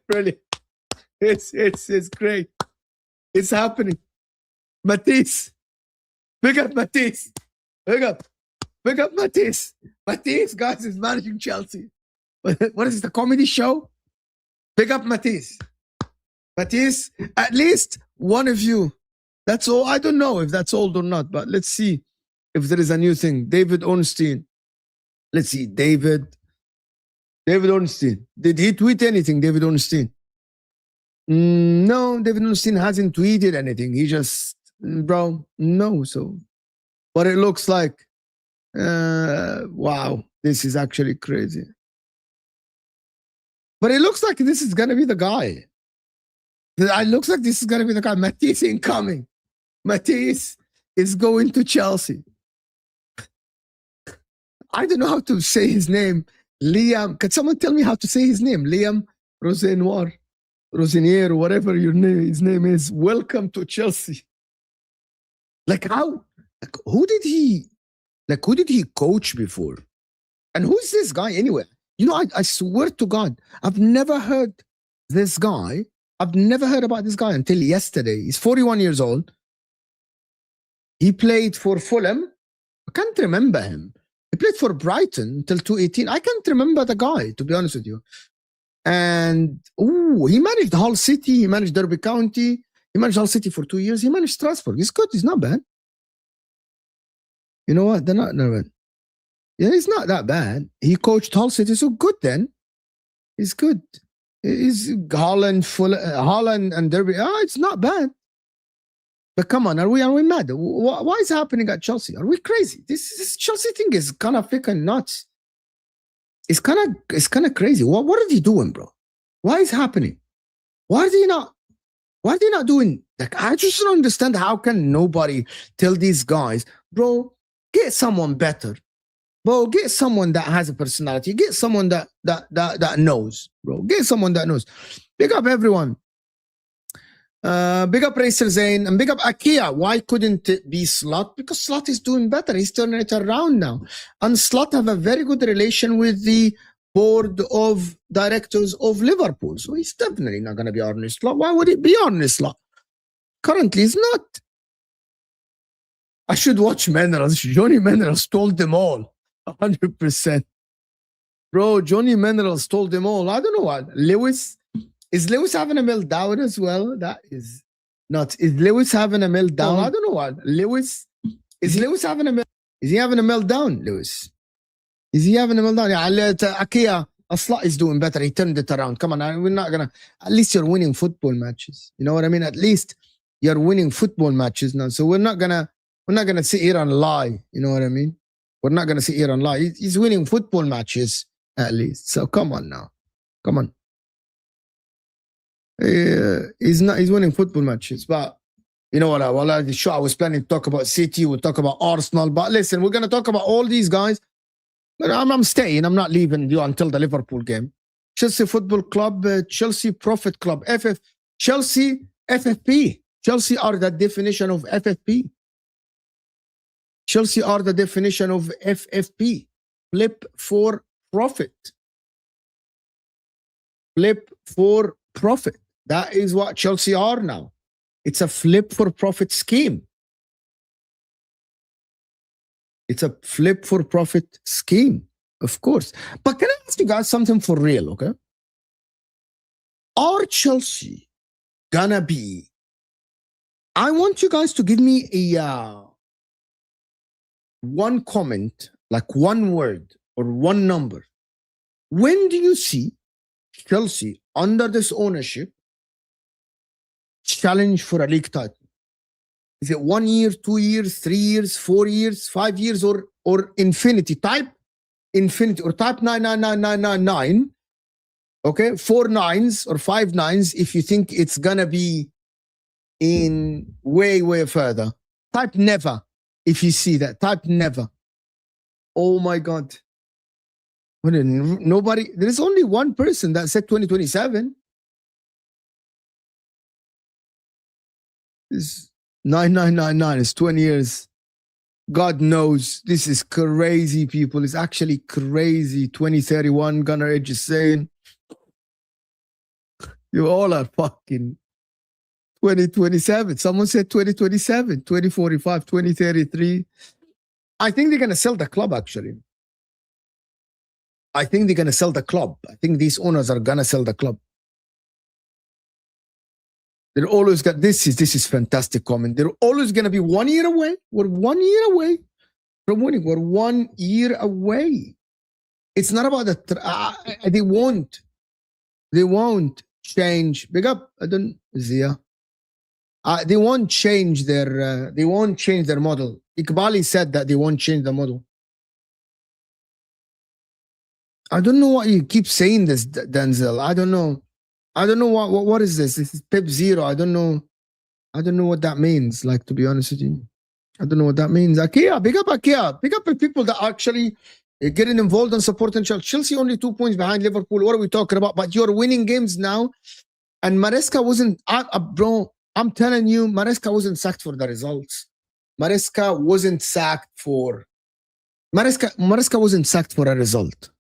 Brilliant. It's great. It's happening. Matisse. Big up Matisse. Big up Matisse. Matisse, guys, is managing Chelsea. What is it, the comedy show? Big up Matisse. Matisse, at least one of you. That's all. I don't know if that's old or not, but let's see if there is a new thing. David Ornstein. Let's see. David Ornstein. Did he tweet anything, David Ornstein? No, David Ornstein hasn't tweeted anything. He just, bro, no. So but it looks like, wow, this is actually crazy. But it looks like this is going to be the guy. It looks like this is going to be the guy. Matisse incoming. Matisse is going to Chelsea. I don't know how to say his name. Liam. Can someone tell me how to say his name? Liam Rosenier, whatever his name is. Welcome to Chelsea. Like how? Like who did he coach before? And who's this guy anyway? You know, I swear to God, I've never heard this guy. I've never heard about this guy until yesterday. He's 41 years old. He played for Fulham. I can't remember him. He played for Brighton until 2018. I can't remember the guy, to be honest with you. And he managed Hull City. He managed Derby County. He managed Hull City for 2 years. He managed Strasbourg. He's good. He's not bad. You know what? They're not bad. Yeah, he's not that bad. He coached Hull City, so good then. He's good. He's Holland and Derby. It's not bad. But come on, are we mad? Why is it happening at Chelsea? Are we crazy? This Chelsea thing is kind of freaking nuts. It's kind of crazy. What are they doing, bro? Why is it happening? Why are they not doing, like, I just don't understand how can nobody tell these guys, bro, get someone better. Bro, get someone that has a personality. Get someone that knows, bro. Get someone that knows. Big up everyone. Big up Racer Zane and big up Akia. Why couldn't it be Slot? Because Slot is doing better. He's turning it around now. And Slot have a very good relation with the board of directors of Liverpool. So he's definitely not going to be Arne Slot. Why would it be Arne Slot? Currently, he's not. I should watch Minerals. Johnny Minerals told them all. 100%. Bro, Johnny Minerals told them all. I don't know what. Is Lewis having a meltdown as well? That is not. Is Lewis having a meltdown? I don't know what. Is he having a meltdown, Lewis? Is he having a meltdown? Yeah, Akia, a Slot is doing better. He turned it around. Come on, we're not gonna. At least you're winning football matches. You know what I mean? At least you're winning football matches now. So we're not gonna sit here and lie. You know what I mean? We're not gonna sit here and lie. He's winning football matches at least. So come on now, come on. He's winning football matches, but you know what? Well, the show I was planning to talk about City, we'll talk about Arsenal, but listen, we're gonna talk about all these guys. But I'm staying. I'm not leaving you until the Liverpool game. Chelsea Football Club, Chelsea Profit Club, Chelsea FFP. Chelsea are the definition of FFP. Chelsea are the definition of FFP. Flip for profit. Flip for profit. That is what Chelsea are now. It's a flip for profit scheme. It's a flip for profit scheme, of course. But can I ask you guys something for real, okay? Are Chelsea gonna be... I want you guys to give me a one comment, like one word or one number. When do you see Chelsea under this ownership challenge for a league title? Is it 1 year, 2 years, 3 years, 4 years, 5 years, or infinity? Type infinity or type 99999. Okay, 4 nines or 5 nines if you think it's gonna be in way further. Type never if you see that. Type never. Oh my God. Nobody, there is only one person that said 2027. It's 9999. It's 20 years. God knows this is crazy, people. It's actually crazy. 2031, Gunnar Edge is saying. You all are fucking 2027. Someone said 2027, 2045, 2033. I think they're going to sell the club, actually. I think they're going to sell the club. I think these owners are going to sell the club. They're always got, this is fantastic comment. They're always going to be 1 year away. We're 1 year away from winning. We're 1 year away. It's not about the, they won't change. Big up, I don't, Zia. They won't change their model. Iqbali said that they won't change the model. I don't know why you keep saying this, Denzel. I don't know. What is this? This is Pep Zero. I don't know what that means. Like, to be honest with you, I don't know what that means. Ikea, big up Ikea. Big up the people that actually getting involved and supporting Chelsea. Chelsea only 2 points behind Liverpool. What are we talking about? But you're winning games now. And Maresca wasn't, bro, I'm telling you, Maresca wasn't sacked for the results. Maresca wasn't sacked for Maresca wasn't sacked for a result.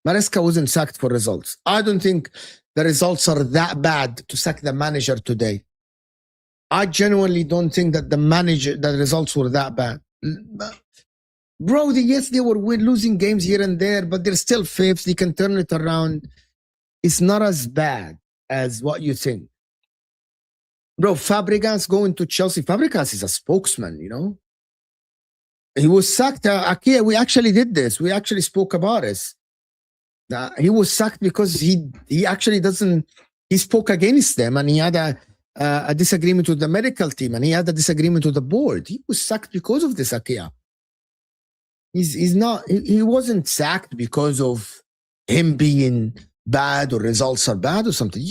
Maresca wasn't sacked for results. I don't think the results are that bad to sack the manager today. I genuinely don't think that the results were that bad. Bro, yes, they were losing games here and there, but they're still fifths. They can turn it around. It's not as bad as what you think. Bro, Fabregas going to Chelsea. Fabregas is a spokesman, you know. He was sacked. Ikea, we actually did this. We actually spoke about this. He was sacked because he actually doesn't. He spoke against them, and he had a disagreement with the medical team, and he had a disagreement with the board. He was sacked because of this, Ikea. He's not. He wasn't sacked because of him being bad or results are bad or something.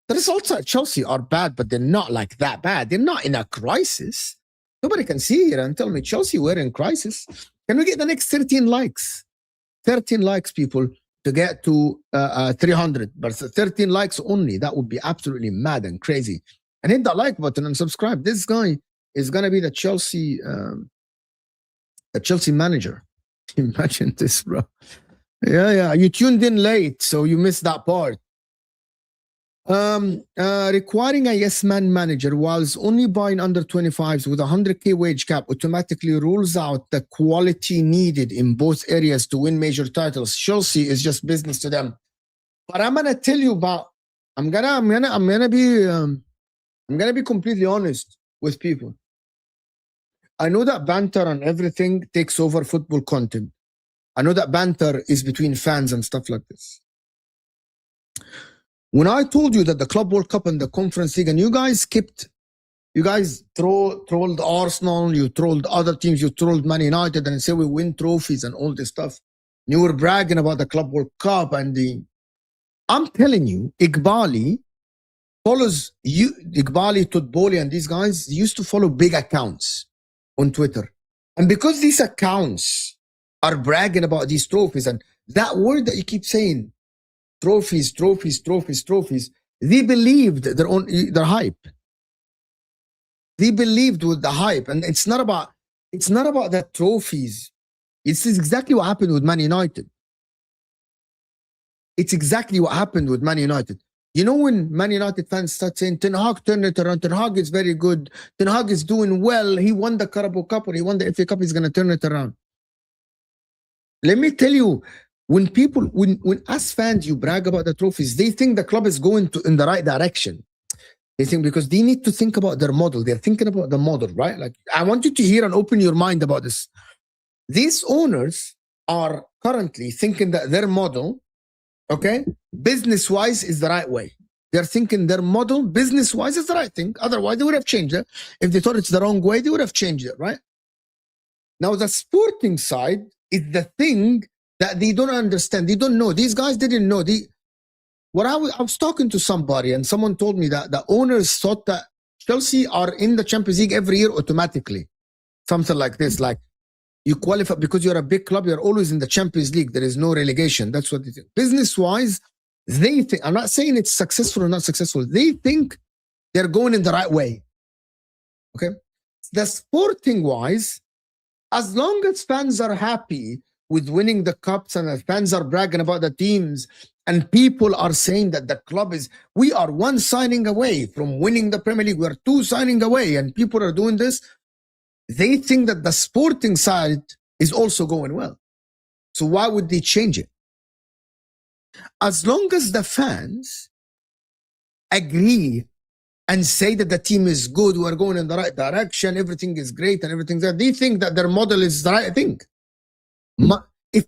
The results at Chelsea are bad, but they're not like that bad. They're not in a crisis. Nobody can see it and tell me Chelsea were in crisis. Can we get the next 13 likes? 13 likes, people, to get to 300. But 13 likes only. That would be absolutely mad and crazy. And hit that like button and subscribe. This guy is going to be the Chelsea manager. Imagine this, bro. Yeah. You tuned in late, so you missed that part. Requiring a yes-man manager whilst only buying under 25s with a 100k wage cap automatically rules out the quality needed in both areas to win major titles. Chelsea is just business to them. But I'm gonna tell you about. I'm gonna be completely honest with people. I know that banter and everything takes over football content. I know that banter is between fans and stuff like this. When I told you that the Club World Cup and the Conference League, and you guys trolled Arsenal, you trolled other teams, you trolled Man United and say we win trophies and all this stuff. You were bragging about the Club World Cup and I'm telling you, Iqbali follows you, Iqbali, Tutboli, and these guys used to follow big accounts on Twitter. And because these accounts are bragging about these trophies and that word that you keep saying, trophies, they believed their hype. They believed with the hype. And it's not about the trophies. It's exactly what happened with Man United. It's exactly what happened with Man United. You know, when Man United fans start saying, Ten Hag turned it around, Ten Hag is very good, Ten Hag is doing well, he won the Carabao Cup or he won the FA Cup, he's going to turn it around. Let me tell you, when us fans, you brag about the trophies, they think the club is going in the right direction. They think because they need to think about their model. They're thinking about the model, right? Like, I want you to hear and open your mind about this. These owners are currently thinking that their model, okay, business-wise is the right way. They're thinking their model, business-wise, is the right thing. Otherwise, they would have changed it. If they thought it's the wrong way, they would have changed it, right? Now, the sporting side is the thing that they don't understand. They don't know. These guys didn't know. I was talking to somebody and someone told me that the owners thought that Chelsea are in the Champions League every year automatically. Something like this, like you qualify because you're a big club, you're always in the Champions League. There is no relegation. That's what they think. Business-wise, they think, I'm not saying it's successful or not successful. They think they're going in the right way. Okay? The sporting-wise, as long as fans are happy with winning the cups and the fans are bragging about the teams and people are saying that the club we are one signing away from winning the Premier League, we are two signing away, and people are doing this, they think that the sporting side is also going well. So why would they change it? As long as the fans agree and say that the team is good, we're going in the right direction, everything is great and everything's there, they think that their model is the right thing. If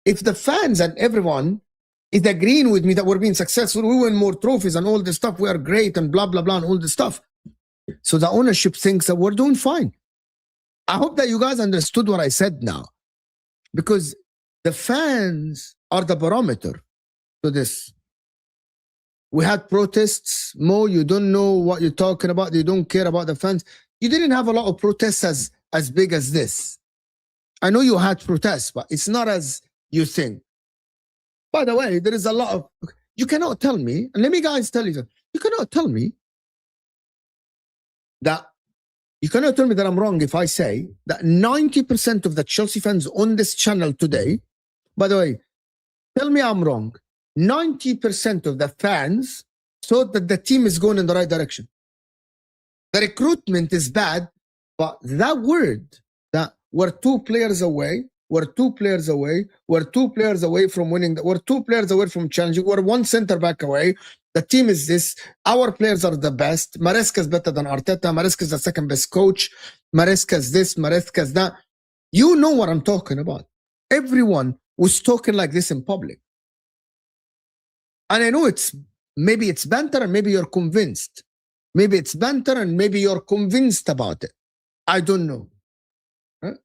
the fans and everyone is agreeing with me that we're being successful, we win more trophies and all this stuff, we are great and blah, blah, blah, and all this stuff. So the ownership thinks that we're doing fine. I hope that you guys understood what I said now, because the fans are the barometer to this. We had protests. Mo, you don't know what you're talking about. You don't care about the fans. You didn't have a lot of protests as big as this. I know you had protests, but it's not as you think. By the way, there is a lot of... You cannot tell me, and let me guys tell you, you cannot tell me that I'm wrong if I say that 90% of the Chelsea fans on this channel today, by the way, tell me I'm wrong. 90% of the fans thought that the team is going in the right direction. The recruitment is bad, but that word that we're 2 players away, we're 2 players away, we're 2 players away from winning, we're 2 players away from challenging, we're 1 center back away, the team is this, our players are the best, Maresca is better than Arteta, Maresca is the second best coach, Maresca is this, Maresca is that. You know what I'm talking about. Everyone was talking like this in public. And I know maybe it's banter and maybe you're convinced. Maybe it's banter and maybe you're convinced about it. I don't know. Huh?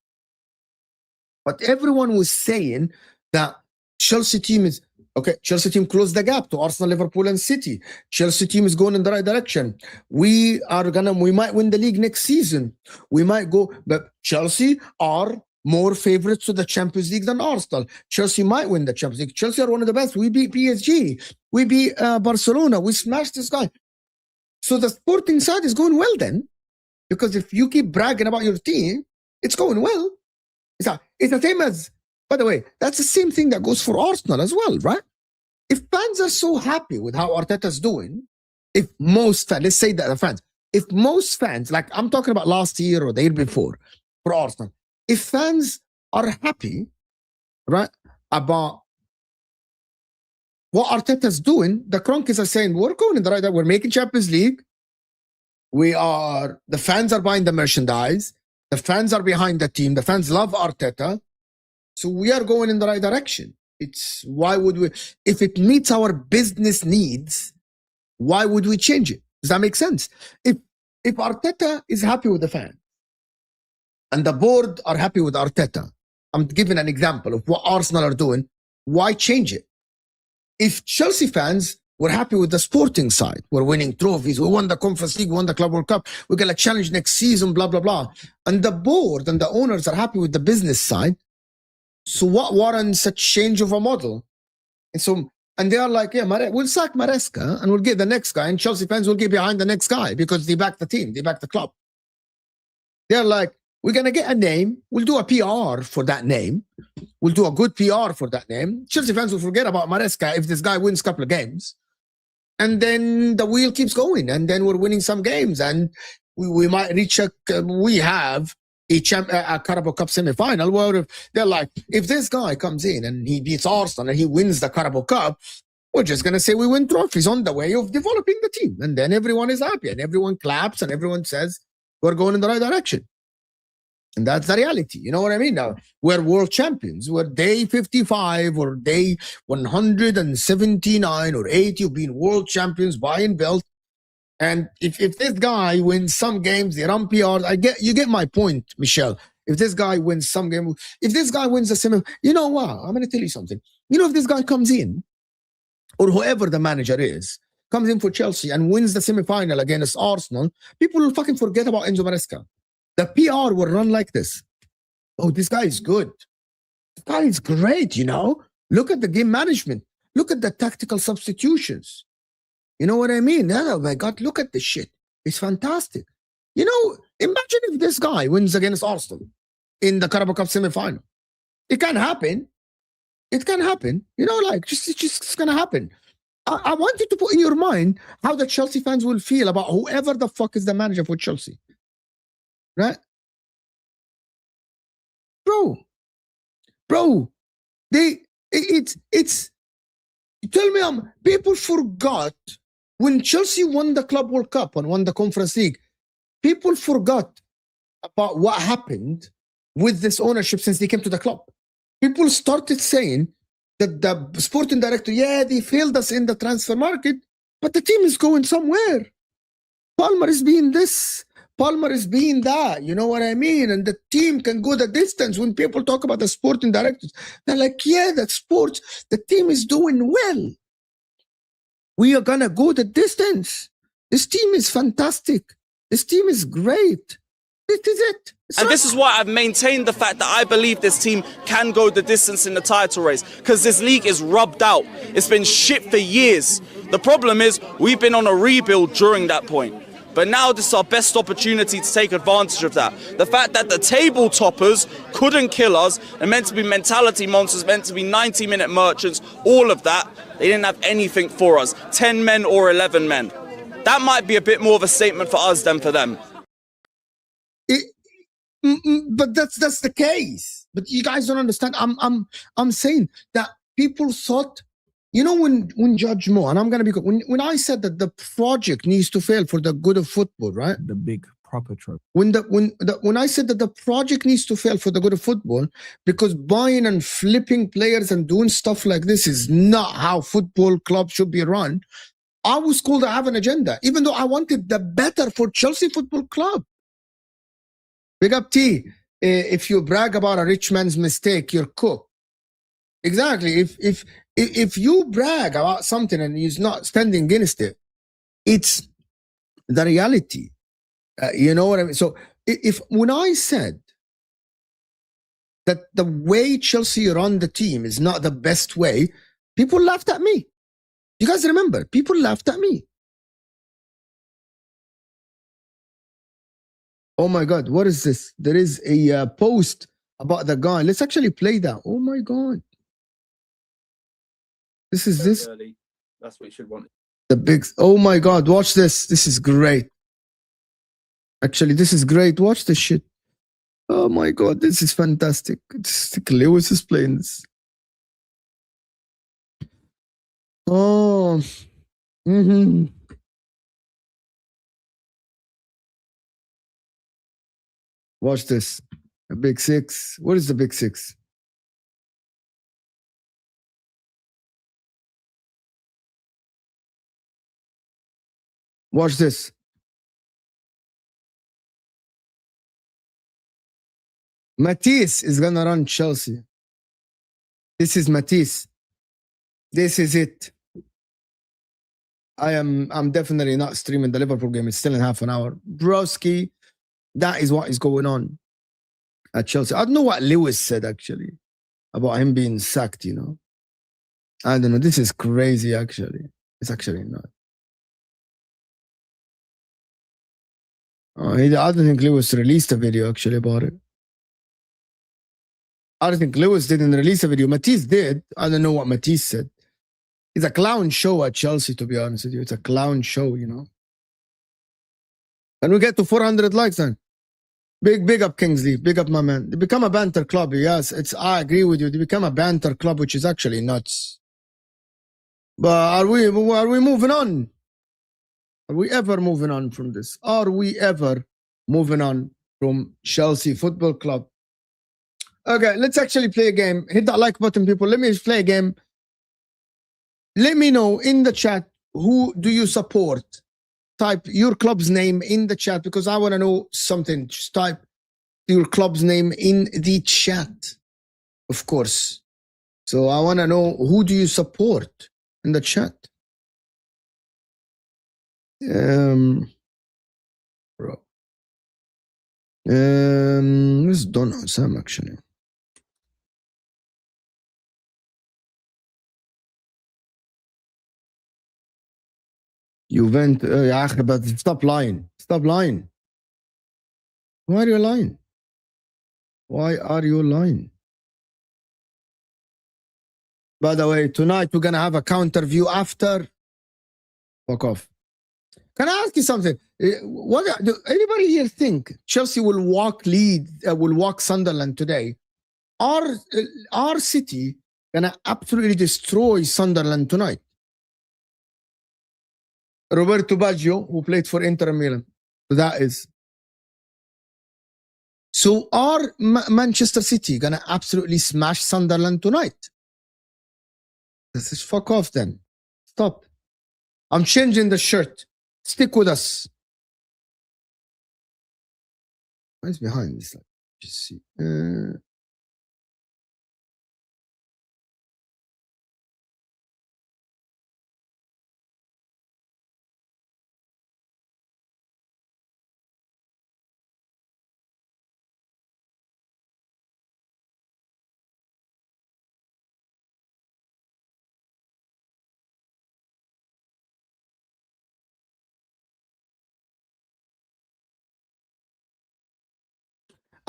But everyone was saying that Chelsea team is, okay, Chelsea team closed the gap to Arsenal, Liverpool and City. Chelsea team is going in the right direction. We might win the league next season. We might go, but Chelsea are more favorites to the Champions League than Arsenal. Chelsea might win the Champions League. Chelsea are one of the best. We beat PSG. We beat Barcelona. We smashed this guy. So the sporting side is going well then. Because if you keep bragging about your team, it's going well. It's the same as, by the way, that's the same thing that goes for Arsenal as well, right? If fans are so happy with how Arteta's doing, if most fans, let's say that the fans, if most fans, like I'm talking about last year or the year before for Arsenal, if fans are happy, right, about what Arteta's doing, the Kroenkes are saying, we're going in the right direction, we're making Champions League, the fans are buying the merchandise, the fans are behind the team, the fans love Arteta, so we are going in the right direction. Why would we, if it meets our business needs, why would we change it? Does that make sense? If Arteta is happy with the fans, and the board are happy with Arteta, I'm giving an example of what Arsenal are doing, why change it? If Chelsea fans were happy with the sporting side, we're winning trophies, we won the Conference League, we won the Club World Cup, we're going to challenge next season, blah, blah, blah. And the board and the owners are happy with the business side, so what warrants a change of a model? And they are like, yeah, we'll sack Maresca and we'll get the next guy, and Chelsea fans will get behind the next guy because they back the team, they back the club. They're like, we're going to get a name. We'll do a PR for that name. We'll do a good PR for that name. Chelsea fans will forget about Maresca if this guy wins a couple of games. And then the wheel keeps going. And then we're winning some games. And we might reach we have a Carabao Cup semi-final where they're like, if this guy comes in and he beats Arsenal and he wins the Carabao Cup, we're just going to say we win trophies on the way of developing the team. And then everyone is happy and everyone claps and everyone says, we're going in the right direction. And that's the reality. You know what I mean? Now, we're world champions. We're day 55 or day 179 or 80 of being world champions, buying belt. And if this guy wins some games, they run PRs. You get my point, Michelle. If this guy wins some game, if this guy wins the semi, you know what? I'm going to tell you something. You know, if this guy comes in, or whoever the manager is, comes in for Chelsea and wins the semi-final against Arsenal, people will fucking forget about Enzo Maresca. The PR will run like this. Oh, this guy is good. This guy is great, you know? Look at the game management. Look at the tactical substitutions. You know what I mean? Oh my God, look at this shit. It's fantastic. You know, imagine if this guy wins against Arsenal in the Carabao Cup semi-final. It can happen. It can happen. You know, like, it's going to happen. I want you to put in your mind how the Chelsea fans will feel about whoever the fuck is the manager for Chelsea. Right? Bro, it's tell me, people forgot when Chelsea won the Club World Cup and won the Conference League, people forgot about what happened with this ownership since they came to the club. People started saying that the sporting director, yeah, they failed us in the transfer market, but the team is going somewhere. Palmer is being this. Palmer is being that, you know what I mean? And the team can go the distance. When people talk about the sporting directors, they're like, yeah, that's sports. The team is doing well. We are going to go the distance. This team is fantastic. This team is great. This is it. And this is why I've maintained the fact that I believe this team can go the distance in the title race, because this league is rubbed out. It's been shit for years. The problem is we've been on a rebuild during that point. But now this is our best opportunity to take advantage of that. The fact that the table toppers couldn't kill us, they're meant to be mentality monsters, meant to be 90-minute merchants, all of that, they didn't have anything for us. 10 men or 11 men. That might be a bit more of a statement for us than for them. But that's the case. But you guys don't understand. I'm saying that people thought, you know, when Judge Mo, and I'm gonna be when I said that the project needs to fail for the good of football, right? The big proper trope. When I said that the project needs to fail for the good of football, because buying and flipping players and doing stuff like this is not how football clubs should be run. I was called to have an agenda, even though I wanted the better for Chelsea Football Club. Big up T. If you brag about a rich man's mistake, you're cooked. Exactly. If you brag about something and he's not standing against it, it's the reality. You know what I mean? So when I said that the way Chelsea run the team is not the best way, people laughed at me. You guys remember? People laughed at me. Oh my God, what is this? There is a post about the guy. Let's actually play that. Oh my God. This is this. That's what you should want. The big, oh my God, watch this. This is great. Actually, this is great. Watch this shit. Oh my God, this is fantastic. Lewis is playing this. Oh. Watch this. A big six. What is the big six? Watch this. Matisse is gonna run Chelsea. This is Matisse. This is it. I'm definitely not streaming the Liverpool game. It's still in half an hour. Broski, that is what is going on at Chelsea. I don't know what Lewis said actually about him being sacked, you know. I don't know. This is crazy actually. It's actually not. I don't think Lewis released a video actually about it. I don't think Lewis didn't release a video. Matisse did. I don't know what Matisse said. It's a clown show at Chelsea, to be honest with you. It's a clown show, you know. And we get to 400 likes then. Big up Kingsley. Big up my man. They become a banter club. Yes, I agree with you. They become a banter club, which is actually nuts. But are we moving on? Are we ever moving on from this? Are we ever moving on from Chelsea Football Club? Okay, let's actually play a game. Hit that like button, people. Let me play a game. Let me know in the chat, who do you support? Type your club's name in the chat because I want to know something. Just type your club's name in the chat, of course. So I want to know, who do you support in the chat? Bro. This is Don Sam actually. Juventus, but stop lying. Stop lying. Why are you lying? Why are you lying? By the way, tonight we're gonna have a counter view after. Fuck off. Can I ask you something? What do anybody here think Chelsea will walk Sunderland today? Are City gonna absolutely destroy Sunderland tonight? Roberto Baggio, who played for Inter Milan. So that is. So are Manchester City gonna absolutely smash Sunderland tonight? This is fuck off then. Stop. I'm changing the shirt. Stick with us. What's behind this? Just see.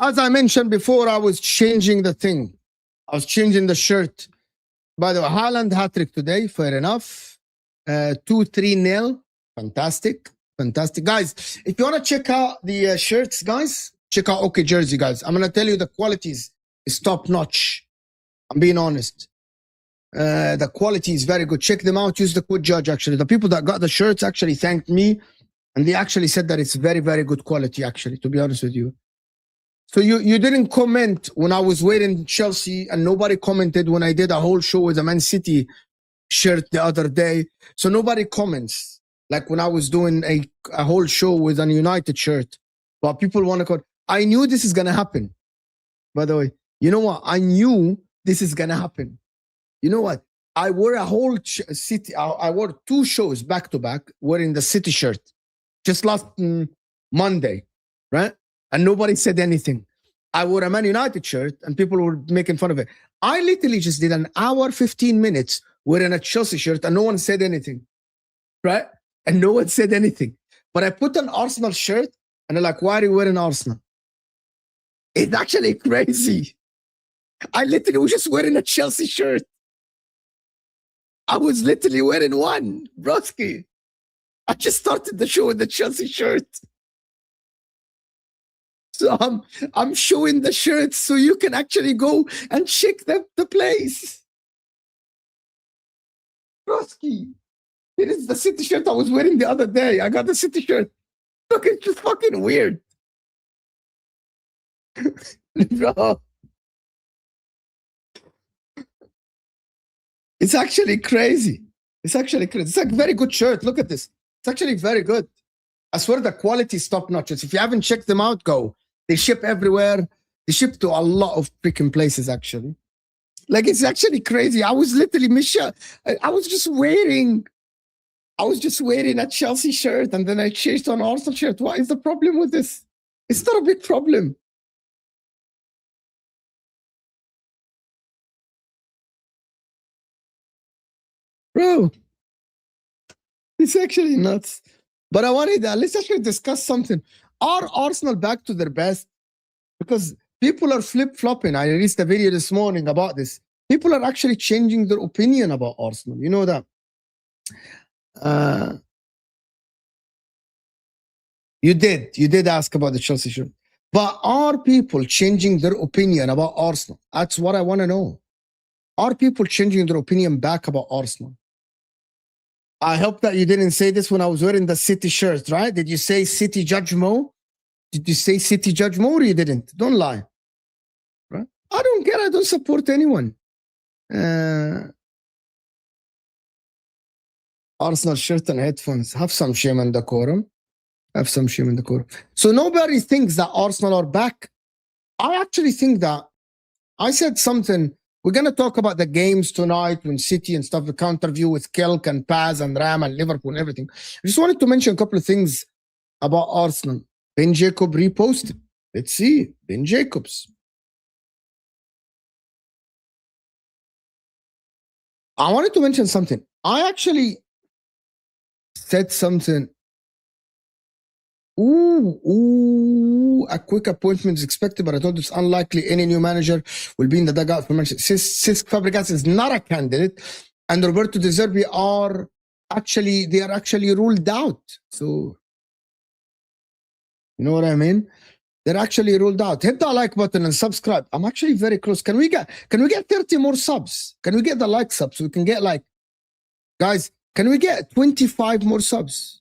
As I mentioned before, I was changing the thing. I was changing the shirt. By the way, Haaland hat-trick today, fair enough. 2-3-0. Fantastic. Fantastic. Guys, if you want to check out the shirts, guys, check out OK Jersey, guys. I'm going to tell you the qualities is top-notch. I'm being honest. The quality is very good. Check them out. Use the code judge, actually. The people that got the shirts actually thanked me, and they actually said that it's very, very good quality, actually, to be honest with you. So you didn't comment when I was wearing Chelsea, and nobody commented when I did a whole show with a Man City shirt the other day. So nobody comments, like when I was doing a whole show with an United shirt. But people want to call. I knew this is going to happen. By the way, you know what? I knew this is going to happen. You know what? I wore a whole City. I wore 2 shows back to back wearing the City shirt just last Monday, right? And nobody said anything. I wore a Man United shirt and people were making fun of it. I literally just did an hour, 15 minutes wearing a Chelsea shirt and no one said anything, right? And no one said anything. But I put an Arsenal shirt and they're like, why are you wearing Arsenal? It's actually crazy. I literally was just wearing a Chelsea shirt. I was literally wearing one, broski. I just started the show with the Chelsea shirt. So I'm showing the shirts so you can actually go and check the place. Broski, it is the City shirt I was wearing the other day. I got the City shirt. Look, it's just fucking weird. Bro. It's actually crazy. It's actually crazy. It's like a very good shirt. Look at this. It's actually very good. I swear the quality is top notch. If you haven't checked them out, go. They ship everywhere. They ship to a lot of freaking places, actually. Like, it's actually crazy. I was literally, Misha, I was just wearing a Chelsea shirt and then I changed to an Arsenal shirt. What is the problem with this? It's not a big problem. Bro, it's actually nuts. But I wanted that. Let's actually discuss something. Are Arsenal back to their best? Because people are flip-flopping. I released a video this morning about this. People are actually changing their opinion about Arsenal. You know that? You did ask about the Chelsea shirt. But are people changing their opinion about Arsenal? That's what I want to know. Are people changing their opinion back about Arsenal? I hope that you didn't say this when I was wearing the City shirt, right? Did you say City Judge Mo? Did you say City Judge Mo or you didn't? Don't lie. Right? I don't care. I don't support anyone. Arsenal shirt and headphones. Have some shame and decorum. Have some shame and decorum. So nobody thinks that Arsenal are back. I actually think that I said something. We're going to talk about the games tonight when City and stuff, the counter view with Kelk and Paz and Ram and Liverpool and everything. I just wanted to mention a couple of things about Arsenal. Ben Jacob reposted. Let's see. Ben Jacobs. I wanted to mention something. I actually said something. A quick appointment is expected, but I thought it's unlikely any new manager will be in the dugout for Manchester. Cesc Fabregas is not a candidate, and Roberto De Zerbi are actually ruled out. So, you know what I mean? They're actually ruled out. Hit that like button and subscribe. I'm actually very close. Can we get 30 more subs? Can we get the like subs so we can get like, guys? Can we get 25 more subs?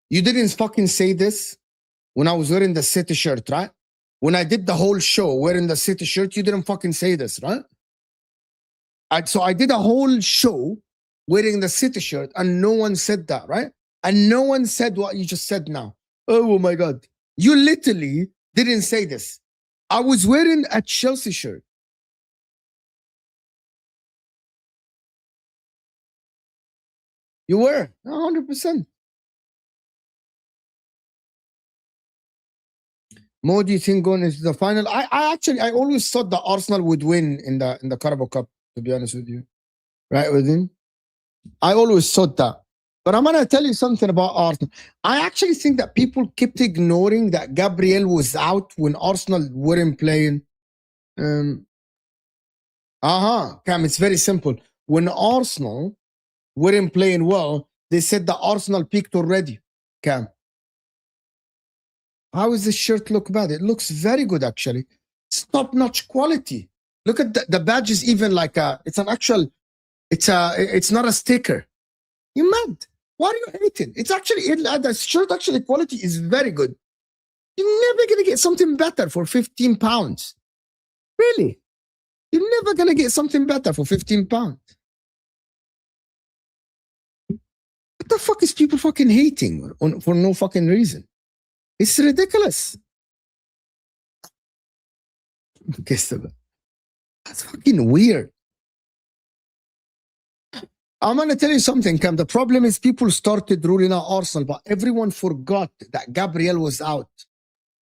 You didn't fucking say this when I was wearing the City shirt, right? When I did the whole show wearing the City shirt, you didn't fucking say this, right? So I did a whole show wearing the City shirt and no one said that, right? And no one said what you just said now. Oh my God. You literally didn't say this. I was wearing a Chelsea shirt. You were 100%. Mo, do you think going into the final? I always thought that Arsenal would win in the Carabao Cup, to be honest with you. Right with him? I always thought that. But I'm gonna tell you something about Arsenal. I actually think that people kept ignoring that Gabriel was out when Arsenal weren't playing. Cam, it's very simple. When Arsenal weren't playing well, they said that Arsenal peaked already. Cam, how does this shirt look bad? It looks very good, actually. It's top-notch quality. Look at the badge is even like it's an actual, it's not a sticker. You mad? Why are you hating? It's actually, the shirt actually quality is very good. You're never going to get something better for 15 pounds. Really? You're never going to get something better for 15 pounds. What the fuck is people fucking hating for no fucking reason? It's ridiculous. That's fucking weird. I'm going to tell you something, Cam. The problem is people started ruling out Arsenal, but everyone forgot that Gabriel was out.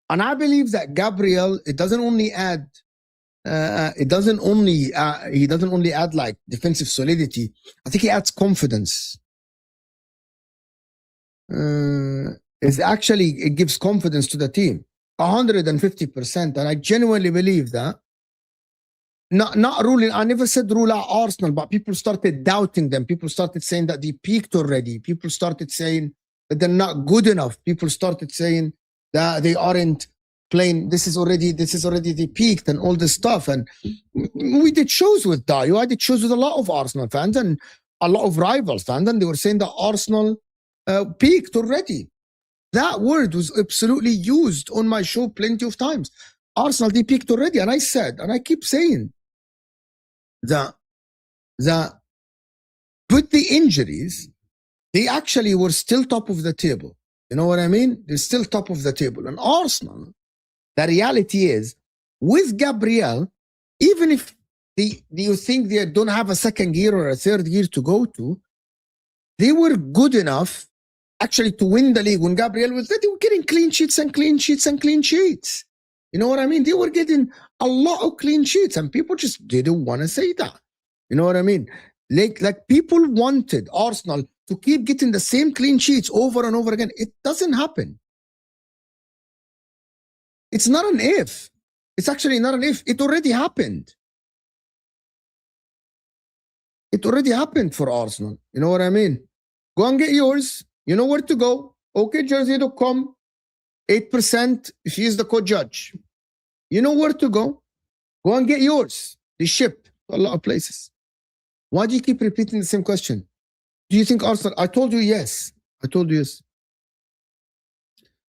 And I believe that Gabriel, it doesn't only add, he doesn't only add like defensive solidity. I think he adds confidence. It gives confidence to the team, 150%. And I genuinely believe that. Not ruling. I never said rule out Arsenal, but people started doubting them. People started saying that they peaked already. People started saying that they're not good enough. People started saying that they aren't playing. This is already they peaked and all this stuff. And we did shows with Dayo. I did shows with a lot of Arsenal fans and a lot of rivals fans, and they were saying that Arsenal peaked already. That word was absolutely used on my show plenty of times. Arsenal, they peaked already. And I said, and I keep saying, that with the injuries, they actually were still top of the table. You know what I mean? They're still top of the table. And Arsenal, the reality is, with Gabriel, even if you think they don't have a second gear or a third gear to go to, they were good enough actually to win the league. When Gabriel was there, they were getting clean sheets and clean sheets and clean sheets. You know what I mean? They were getting a lot of clean sheets, and people just didn't want to say that. You know what I mean? Like people wanted Arsenal to keep getting the same clean sheets over and over again. It doesn't happen. It's not an if. It's actually not an if. It already happened. It already happened for Arsenal. You know what I mean? Go and get yours. You know where to go. OKJersey.com. 8% if you use the code judge. You know where to go. Go and get yours. They ship to a lot of places. Why do you keep repeating the same question? Do you think Arsenal? I told you yes. I told you yes.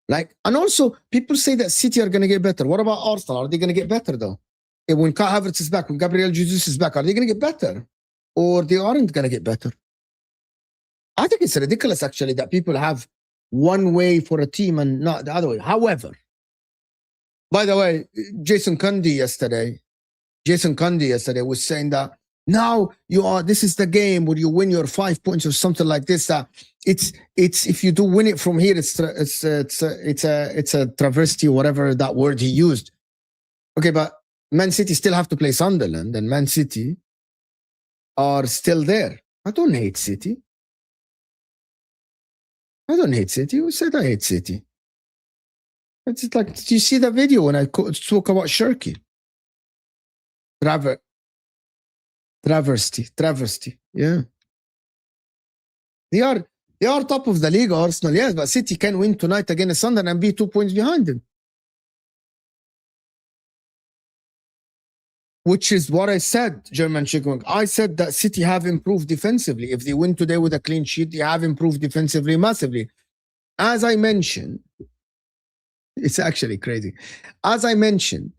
Like, and also people say that City are going to get better. What about Arsenal? Are they going to get better though? When Kai Havertz is back, when Gabriel Jesus is back, are they going to get better? Or they aren't going to get better? I think it's ridiculous actually that people have one way for a team and not the other way. However, by the way, Jason Cundy yesterday was saying that now this is the game where you win your 5 points or something like this. It's if you do win it from here, it's a travesty, whatever that word he used. Okay, but Man City still have to play Sunderland, and Man City are still there. I don't hate City. I don't hate City. Who said I hate City? It's like, do you see the video when I talk about Shirky? Travesty. Yeah. They are top of the league, Arsenal, yes, but City can win tonight against Sunderland and be 2 points behind them. Which is what I said, German Chicken. I said that City have improved defensively. If they win today with a clean sheet, they have improved defensively massively. As I mentioned, it's actually crazy. As I mentioned,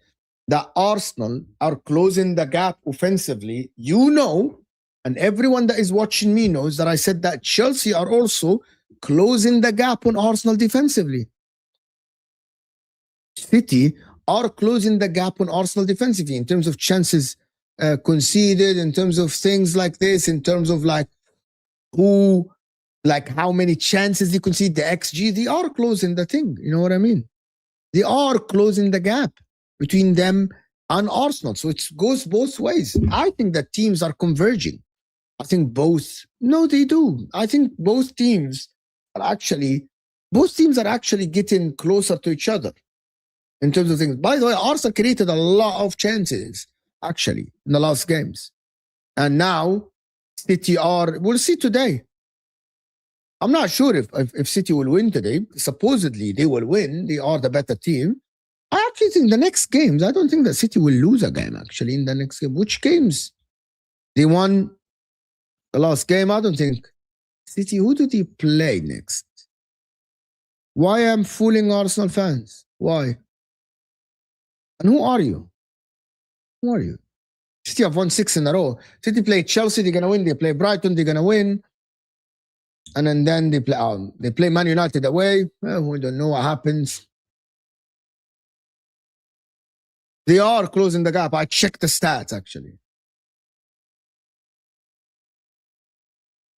that Arsenal are closing the gap offensively. You know, and everyone that is watching me knows that I said that Chelsea are also closing the gap on Arsenal defensively. City are closing the gap on Arsenal defensively in terms of chances conceded, in terms of things like this, in terms of like how many chances they concede, the XG. They are closing the thing. You know what I mean? They are closing the gap between them and Arsenal. So it goes both ways. I think that teams are converging. I think both. No, they do. I think both teams are actually getting closer to each other in terms of things. By the way, Arsenal created a lot of chances actually in the last games. And now City we'll see today. I'm not sure if City will win today. Supposedly they will win. They are the better team. I actually think the next games, I don't think that City will lose a game actually in the next game. Which games? They won the last game. I don't think. City, who do they play next? Why am I fooling Arsenal fans? Why? And who are you? Who are you? City have won 6 in a row. City play Chelsea, they're gonna win. They play Brighton, they're gonna win. And then they play Man United away. Well, we don't know what happens. They are closing the gap. I checked the stats actually.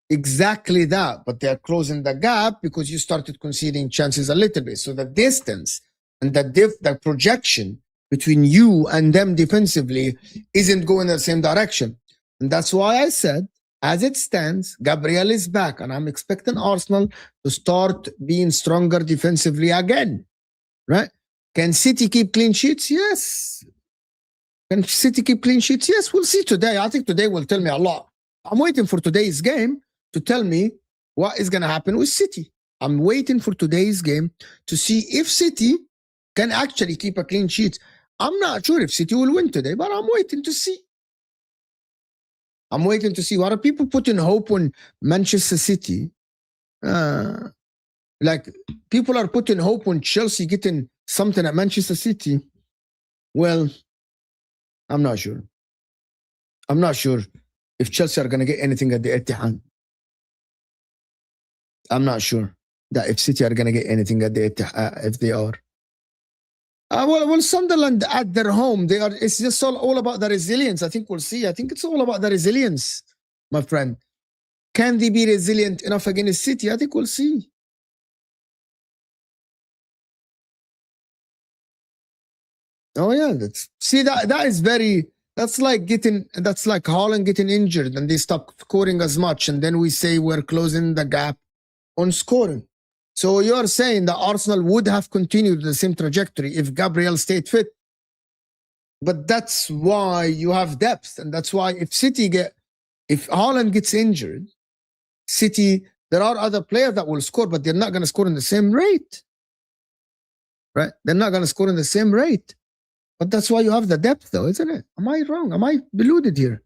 Exactly that, but they're closing the gap because you started conceding chances a little bit. So the distance and the projection between you and them defensively isn't going in the same direction. And that's why I said, as it stands, Gabriel is back, and I'm expecting Arsenal to start being stronger defensively again, right? Can City keep clean sheets? Yes. Can City keep clean sheets? Yes, we'll see today. I think today will tell me a lot. I'm waiting for today's game to tell me what is going to happen with City. I'm waiting for today's game to see if City can actually keep a clean sheet. I'm not sure if City will win today, but I'm waiting to see. I'm waiting to see. What are people putting hope on Manchester City? Like people are putting hope on Chelsea getting something at Manchester City. Well, I'm not sure. I'm not sure if Chelsea are going to get anything at the Etihad. I'm not sure that if City are going to get anything at the Etihad, if they are. Well, Sunderland at their home, they are. It's just all about the resilience. I think we'll see. I think it's all about the resilience, my friend. Can they be resilient enough against City? I think we'll see. Oh yeah, that is very. That's like Haaland getting injured and they stop scoring as much, and then we say we're closing the gap on scoring. So you're saying that Arsenal would have continued the same trajectory if Gabriel stayed fit. But that's why you have depth. And that's why if Haaland gets injured, City, there are other players that will score, but they're not going to score in the same rate. Right? They're not going to score in the same rate. But that's why you have the depth though, isn't it? Am I wrong? Am I deluded here?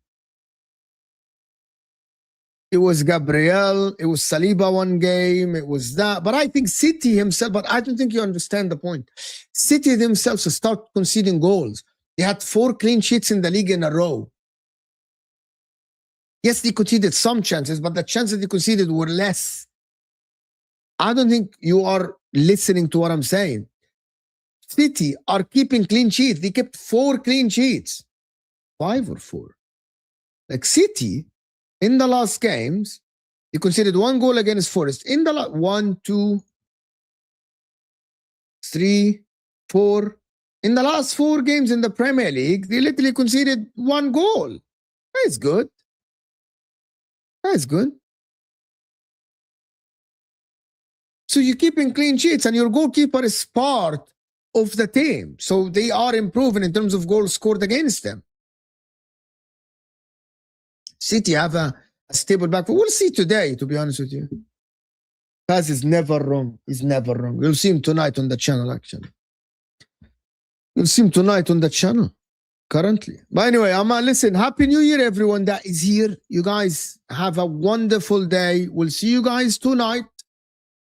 It was Gabriel, it was Saliba one game, it was that. But I think City himself, but I don't think you understand the point. City themselves start conceding goals. They had 4 clean sheets in the league in a row. Yes, they conceded some chances, but the chances they conceded were less. I don't think you are listening to what I'm saying. City are keeping clean sheets. They kept 4 clean sheets. 5 or 4. Like City, in the last games, they conceded 1 goal against Forest. In the 1, 2, 3, 4. In the last 4 games in the Premier League, they literally conceded 1 goal. That is good. That is good. So you're keeping clean sheets, and your goalkeeper is part of the team. So they are improving in terms of goals scored against them. City have a stable back. We'll see today, to be honest with you. Paz is never wrong. He's never wrong. You'll see him tonight on the channel, actually. You'll see him tonight on the channel, currently. But anyway, listen, Happy New Year, everyone that is here. You guys have a wonderful day. We'll see you guys tonight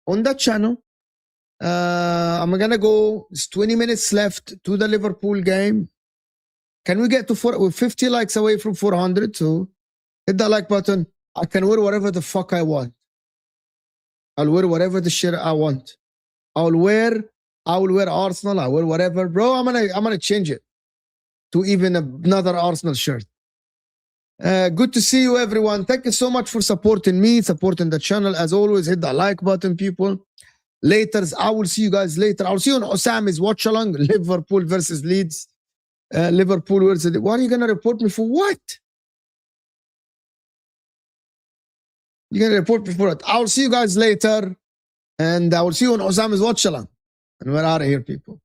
on the channel. I'm going to go. It's 20 minutes left to the Liverpool game. Can we get to 50 likes away from 400? So hit that like button. I can wear whatever the fuck I want. I'll wear whatever the shit I want. I'll wear I will wear Arsenal. I will whatever, bro. I'm gonna change it to even another Arsenal shirt. Good to see you, everyone. Thank you so much for supporting me, supporting the channel. As always, hit the like button, people. Later, I will see you guys later. I'll see you on Osama's watch along. Liverpool versus Leeds. Liverpool versus. What are you gonna report me for? What? You're gonna report me for it? I'll see you guys later, and I will see you on Osama's watch along. And we're out of here, people.